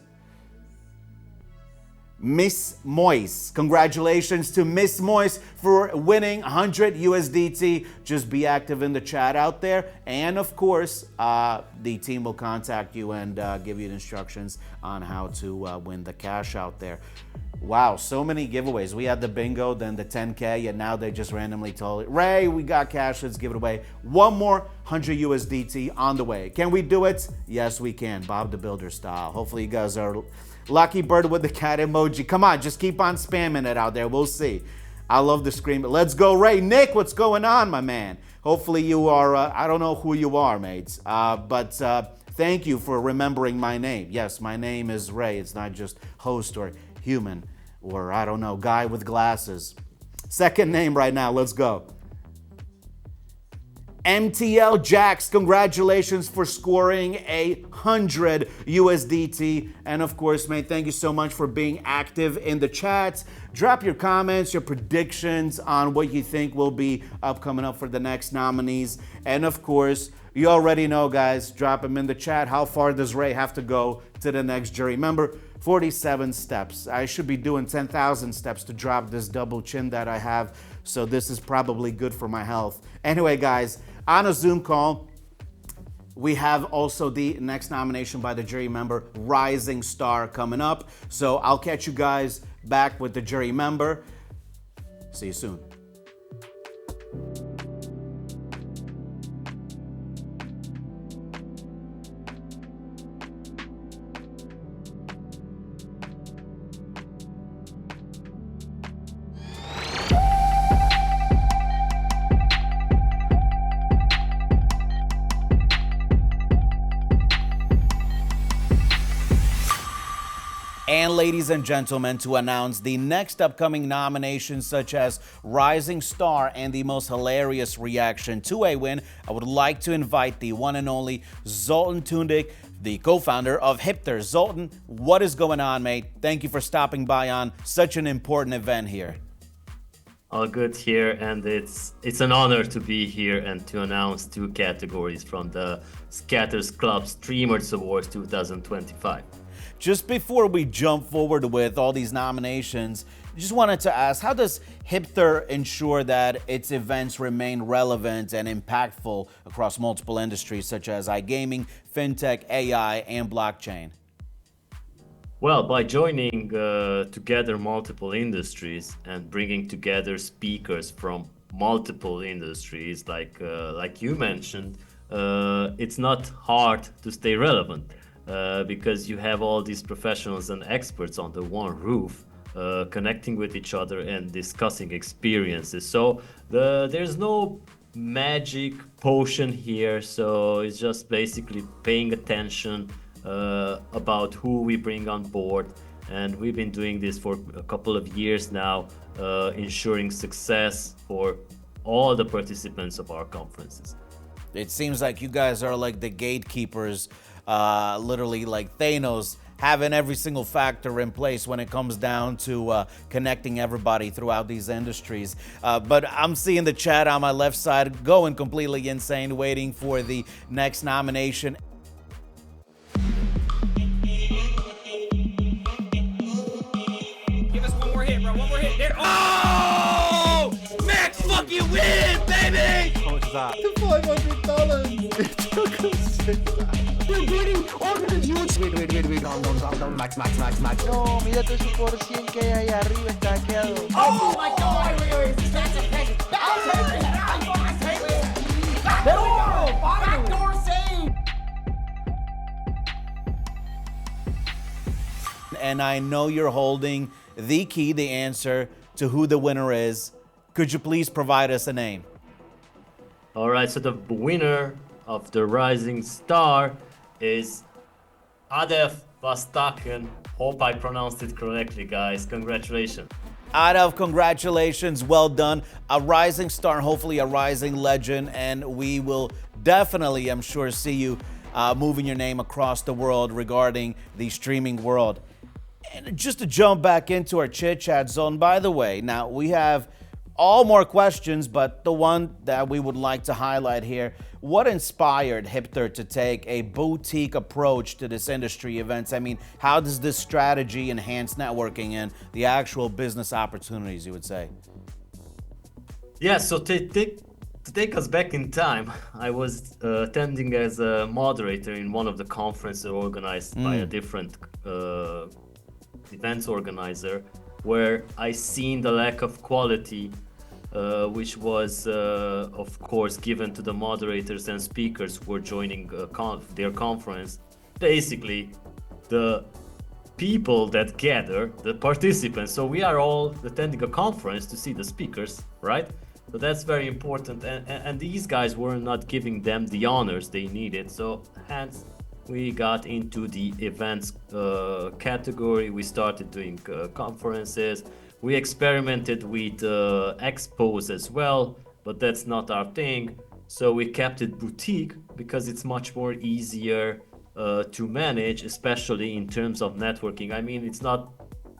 Speaker 1: Miss Moise. Congratulations to Miss Moise for winning 100 USDT. Just be active in the chat out there. And of course, the team will contact you and give you the instructions on how to win the cash out there. Wow, so many giveaways. We had the bingo, then the 10K, and now they just randomly told it, Ray, we got cash, let's give it away. One more 100 USDT on the way. Can we do it? Yes, we can. Bob the Builder style. Hopefully you guys are lucky bird with the cat emoji. Come on, just keep on spamming it out there. We'll see. I love the scream. Let's go, Ray. Nick, what's going on, my man? Hopefully you are, I don't know who you are, mates, but thank you for remembering my name. Yes, my name is Ray. It's not just host or human or, I don't know, guy with glasses. Second name right now. Let's go. MTL Jax, congratulations for scoring 100 USDT. And of course, mate, thank you so much for being active in the chats. Drop your comments, your predictions on what you think will be coming up for the next nominees. And of course, you already know, guys, drop them in the chat. How far does Ray have to go to the next jury? Remember, 47 steps. I should be doing 10,000 steps to drop this double chin that I have. So this is probably good for my health. Anyway, guys, on a Zoom call, we have also the next nomination by the jury member, Rising Star, coming up. So I'll catch you guys back with the jury member. See you soon. And ladies and gentlemen, to announce the next upcoming nominations such as Rising Star and the most hilarious reaction to a win, I would like to invite the one and only Zoltan Tundik, the co-founder of Hiptr. Zoltan, what is going on, mate? Thank you for stopping by on such an important event here.
Speaker 16: All good here, and it's an honor to be here and to announce 2 categories from the Scatters Club Streamers Awards 2025.
Speaker 1: Just before we jump forward with all these nominations, just wanted to ask, how does Hiptr ensure that its events remain relevant and impactful across multiple industries such as iGaming, fintech, AI, and blockchain?
Speaker 16: Well, by joining together multiple industries and bringing together speakers from multiple industries, like you mentioned, it's not hard to stay relevant. Because you have all these professionals and experts under one roof, connecting with each other and discussing experiences. So there's no magic potion here. So it's just basically paying attention about who we bring on board. And we've been doing this for a couple of years now, ensuring success for all the participants of our conferences.
Speaker 1: It seems like you guys are like the gatekeepers, literally like Thanos, having every single factor in place when it comes down to connecting everybody throughout these industries. But I'm seeing the chat on my left side going completely insane, waiting for the next nomination.
Speaker 12: Give us one more hit, bro. One more hit. There. Oh! Max fucking win, baby!
Speaker 7: How much is that?
Speaker 12: $500. It took us 6 hours. We're getting ordered, you. Wait. Down. Max.
Speaker 7: No, mira todo su por 100 que hay ahí arriba, está hackeado.
Speaker 12: Oh my god! Wait. That's a peg. Backdoor save!
Speaker 1: And I know you're holding the key, the answer to who the winner is. Could you please provide us a name?
Speaker 16: All right, so the winner of the Rising Star is Adef Vastaken. Hope I pronounced it correctly, guys. Congratulations.
Speaker 1: Adef, congratulations. Well done. A rising star, hopefully a rising legend, and we will definitely, I'm sure, see you moving your name across the world regarding the streaming world. And just to jump back into our chit chat zone, by the way, now we have all more questions, but the one that we would like to highlight here, what inspired Hipster to take a boutique approach to this industry events? I mean, how does this strategy enhance networking and the actual business opportunities, you would say?
Speaker 16: Yeah, so to take us back in time, I was attending as a moderator in one of the conferences organized by a different events organizer, where I seen the lack of quality, which was, of course, given to the moderators and speakers who were joining their conference. Basically, the people that gather, the participants. So we are all attending a conference to see the speakers, right? So that's very important. And these guys were not giving them the honors they needed. So hence, we got into the events category. We started doing conferences. We experimented with expos as well, but that's not our thing. So we kept it boutique because it's much more easier to manage, especially in terms of networking. I mean, it's not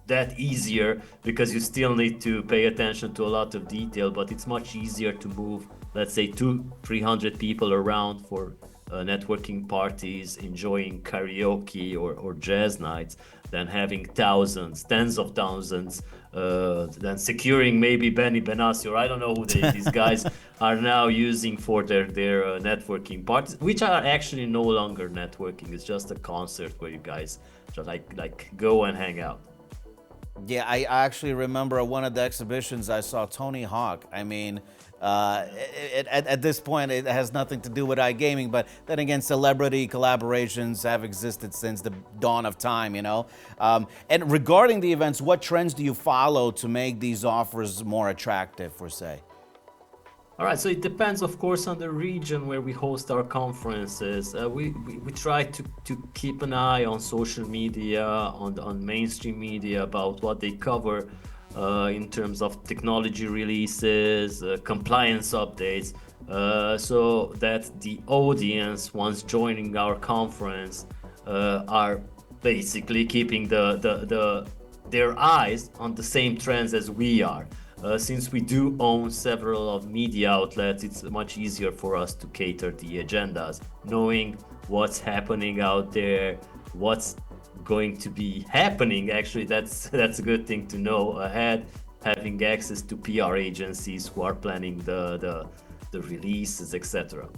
Speaker 16: that easier because you still need to pay attention to a lot of detail, but it's much easier to move, let's say, 200-300 people around for networking parties, enjoying karaoke or jazz nights, than having thousands, tens of thousands, than securing maybe Benny Benassi, or I don't know who these guys are now using for their networking parties, which are actually no longer networking. It's just a concert where you guys just like go and hang out.
Speaker 1: Yeah, I actually remember one of the exhibitions I saw Tony Hawk. I mean, at this point, it has nothing to do with iGaming, but then again, celebrity collaborations have existed since the dawn of time, you know? And regarding the events, what trends do you follow to make these offers more attractive, per se?
Speaker 16: All right, so it depends, of course, on the region where we host our conferences. We try to keep an eye on social media, on mainstream media about what they cover in terms of technology releases, compliance updates, so that the audience, once joining our conference, are basically keeping their eyes on the same trends as we are. Since we do own several of media outlets, it's much easier for us to cater the agendas, knowing what's happening out there, what's going to be happening. Actually, that's a good thing to know ahead, having access to PR agencies who are planning the releases, etc.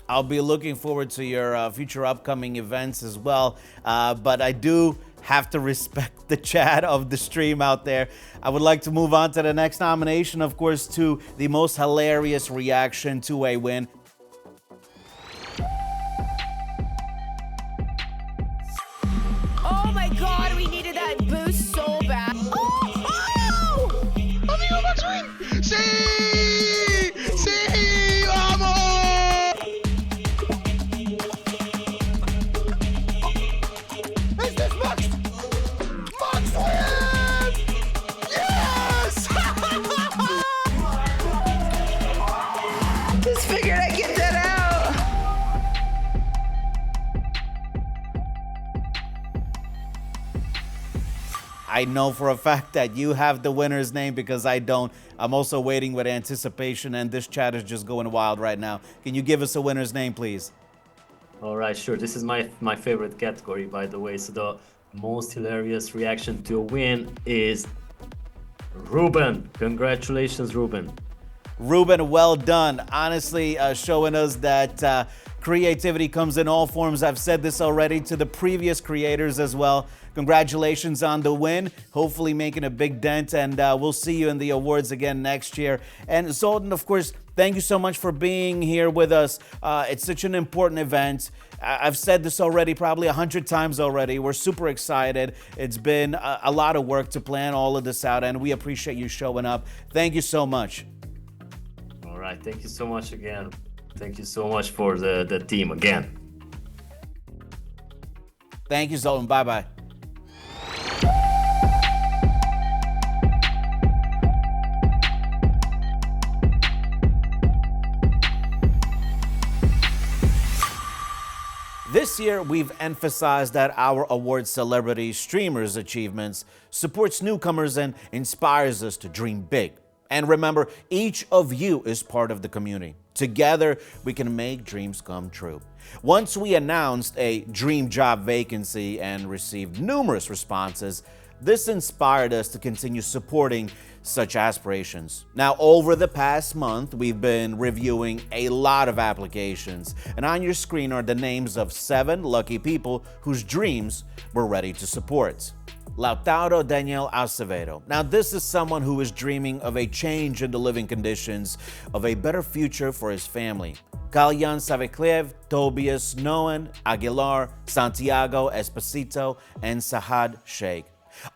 Speaker 1: I'll be looking forward to your future upcoming events as well, but I do have to respect the chat of the stream out there. I would like to move on to the next nomination, of course, to the most hilarious reaction to a win.
Speaker 17: Oh my god, we needed that boost so bad. Oh!
Speaker 10: ¡Amigo Max Win! ¡Sí! ¡Sí! ¡Vamos! Is this Max? Max Win! Yes!
Speaker 17: Just figured I'd get that out.
Speaker 1: I know for a fact that you have the winner's name because I don't. I'm also waiting with anticipation, and this chat is just going wild right now. Can you give us a winner's name, please?
Speaker 16: All right, sure. This is my favorite category, by the way. So the most hilarious reaction to a win is Ruben. Congratulations, Ruben.
Speaker 1: Ruben, well done. Honestly, showing us that creativity comes in all forms. I've said this already to the previous creators as well. Congratulations on the win. Hopefully making a big dent, and we'll see you in the awards again next year. And Zoltan, of course, thank you so much for being here with us. It's such an important event. I've said this already probably 100 times already. We're super excited. It's been a lot of work to plan all of this out, and we appreciate you showing up. Thank you so much.
Speaker 16: All right, thank you so much again. Thank you so much for the team again.
Speaker 1: Thank you, Zoltan. Bye-bye. This year, we've emphasized that our award celebrity streamers' achievements supports newcomers and inspires us to dream big. And remember, each of you is part of the community. Together, we can make dreams come true. Once we announced a dream job vacancy and received numerous responses, this inspired us to continue supporting such aspirations. Now, over the past month, we've been reviewing a lot of applications, and on your screen are the names of 7 lucky people whose dreams we're ready to support. Lautaro Daniel Acevedo. Now, this is someone who is dreaming of a change in the living conditions, of a better future for his family. Kalyan Saveklev, Tobias Noen, Aguilar, Santiago Esposito, and Sahad Sheikh.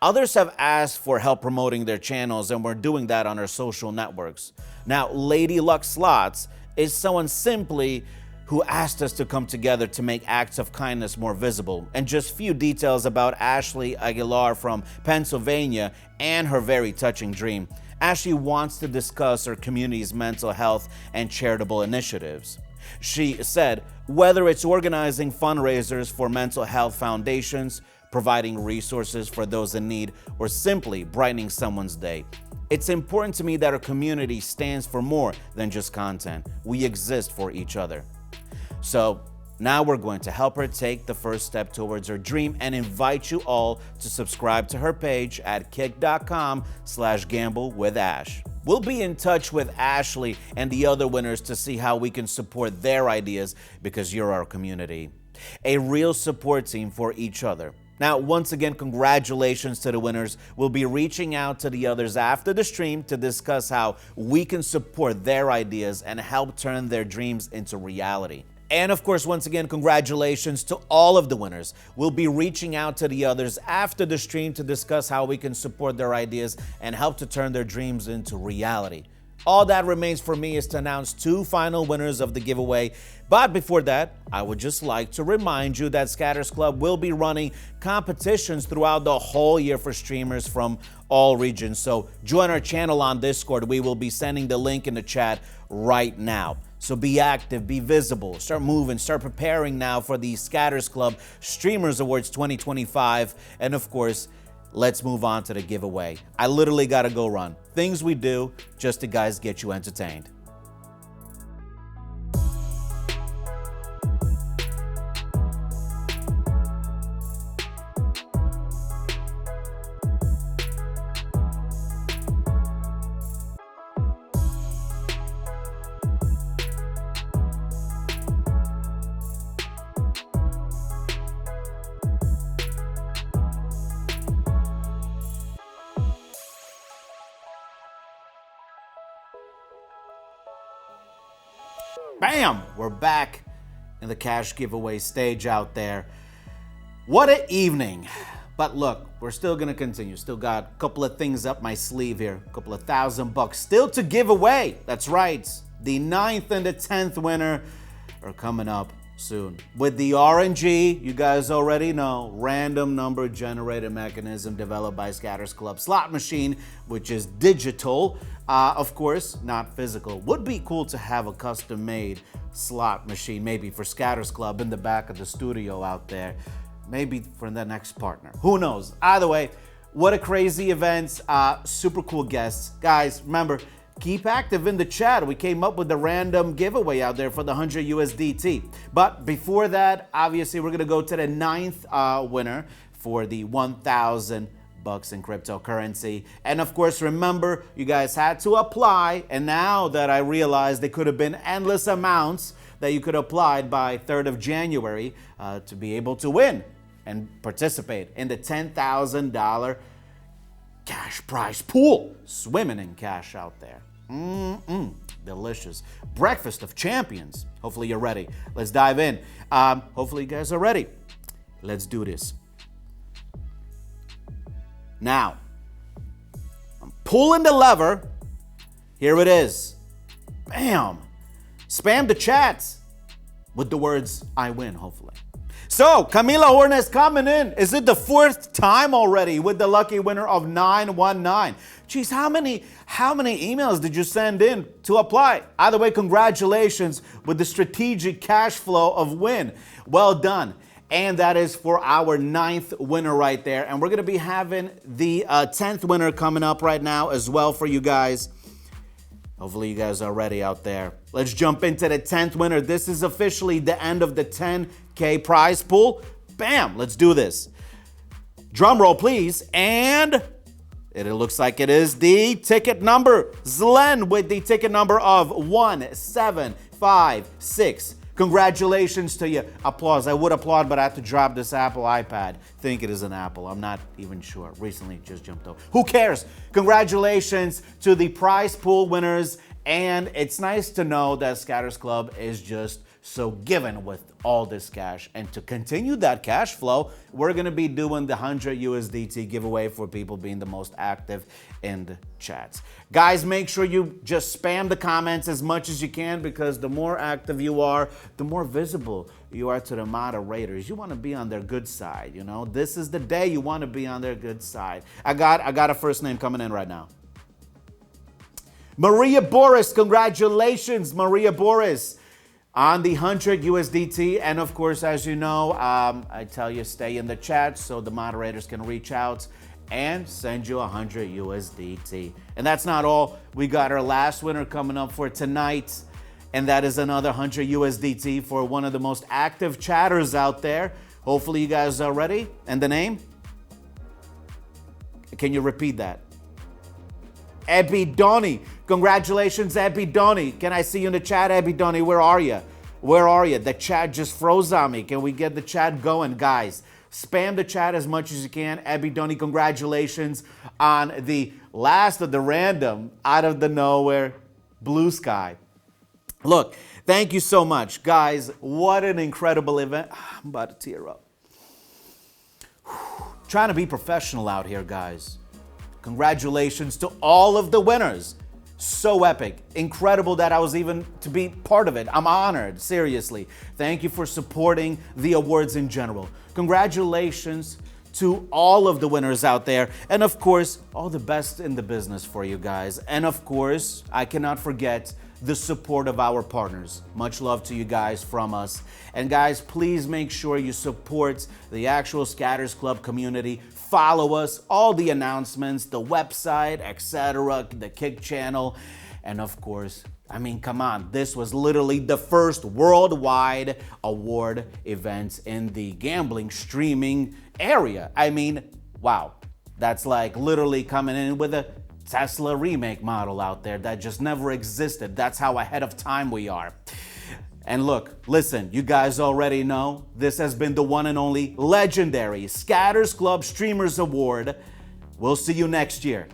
Speaker 1: Others have asked for help promoting their channels, and we're doing that on our social networks. Now, Lady Luck Slots is someone simply who asked us to come together to make acts of kindness more visible. And just few details about Ashley Aguilar from Pennsylvania and her very touching dream. Ashley wants to discuss her community's mental health and charitable initiatives. She said, whether it's organizing fundraisers for mental health foundations, providing resources for those in need, or simply brightening someone's day, it's important to me that our community stands for more than just content. We exist for each other. So now we're going to help her take the first step towards her dream and invite you all to subscribe to her page at kick.com/gamblewithash. We'll be in touch with Ashley and the other winners to see how we can support their ideas because you're our community. A real support team for each other. Now, once again, congratulations to the winners. We'll be reaching out to the others after the stream to discuss how we can support their ideas and help turn their dreams into reality. And of course, once again, congratulations to all of the winners. We'll be reaching out to the others after the stream to discuss how we can support their ideas and help to turn their dreams into reality. All that remains for me is to announce 2 final winners of the giveaway. But before that, I would just like to remind you that Scatters Club will be running competitions throughout the whole year for streamers from all regions. So join our channel on Discord. We will be sending the link in the chat right now. So be active, be visible, start moving, start preparing now for the Scatters Club Streamers Awards 2025. And of course, let's move on to the giveaway. I literally gotta go run. Things we do just to guys get you entertained. Bam! We're back in the cash giveaway stage out there. What an evening. But look, we're still gonna continue. Still got a couple of things up my sleeve here. A couple of $1,000 still to give away. That's right. The 9th and the 10th winner are coming up soon. With the RNG, you guys already know, random number generator mechanism developed by Scatters Club slot machine, which is digital. Of course, not physical. Would be cool to have a custom-made slot machine, maybe for Scatters Club in the back of the studio out there. Maybe for the next partner. Who knows? Either way, what a crazy event. Super cool guests. Guys, remember, keep active in the chat. We came up with the random giveaway out there for the 100 USDT. But before that, obviously, we're going to go to the 9th winner for the $1,000 in cryptocurrency. And of course, remember, you guys had to apply. And now that I realized there could have been endless amounts that you could apply by 3rd of January to be able to win and participate in the $10,000 cash prize pool. Swimming in cash out there. Delicious. Breakfast of champions. Hopefully you're ready. Let's dive in. Hopefully you guys are ready. Let's do this. Now, I'm pulling the lever. Here it is. Bam. Spam the chats with the words, I win, hopefully. So, Camila Hornes coming in. Is it the 4th time already with the lucky winner of 919? Geez, how many emails did you send in to apply? Either way, congratulations with the strategic cash flow of win. Well done. And that is for our 9th winner right there. And we're going to be having the 10th winner coming up right now as well for you guys. Hopefully you guys are ready out there. Let's jump into the 10th winner. This is officially the end of the 10K prize pool. Bam, let's do this. Drum roll, please. And it looks like it is the ticket number. Zlen with the ticket number of 1756. Congratulations to you. Applause. I would applaud, but I have to drop this Apple iPad. Think it is an Apple. I'm not even sure. Recently just jumped over. Who cares? Congratulations to the prize pool winners. And it's nice to know that Scatters Club is just so given with all this cash. And to continue that cash flow, we're going to be doing the 100 USDT giveaway for people being the most active in the chats. Guys, make sure you just spam the comments as much as you can, because the more active you are, the more visible you are to the moderators. You want to be on their good side, you know? This is the day you want to be on their good side. I got a first name coming in right now. Maria Boris, congratulations, Maria Boris, on the 100 USDT. And of course, as you know, I tell you, stay in the chat so the moderators can reach out and send you 100 USDT. And that's not all. We got our last winner coming up for tonight, and that is another 100 USDT for one of the most active chatters out there. Hopefully you guys are ready. And the name? Can you repeat that? Ebidoni. Congratulations, Ebidoni. Can I see you in the chat, Ebidoni? Where are you? Where are you? The chat just froze on me. Can we get the chat going, guys? Spam the chat as much as you can. Ebidoni, congratulations on the last of the random, out of the nowhere, Blue Sky. Look, thank you so much. Guys, what an incredible event. I'm about to tear up. Trying to be professional out here, guys. Congratulations to all of the winners. So epic. Incredible that I was even to be part of it. I'm honored, seriously. Thank you for supporting the awards in general. Congratulations to all of the winners out there. And of course, all the best in the business for you guys. And of course, I cannot forget the support of our partners. Much love to you guys from us. And guys, please make sure you support the actual Scatters Club community. Follow us, all the announcements, the website, etc., the Kick channel. And of course, I mean, come on, this was literally the first worldwide award event in the gambling streaming area. I mean, wow, that's like literally coming in with a Tesla remake model out there that just never existed. That's how ahead of time we are. And look, listen, you guys already know this has been the one and only legendary Scatters Club Streamers Award. We'll see you next year.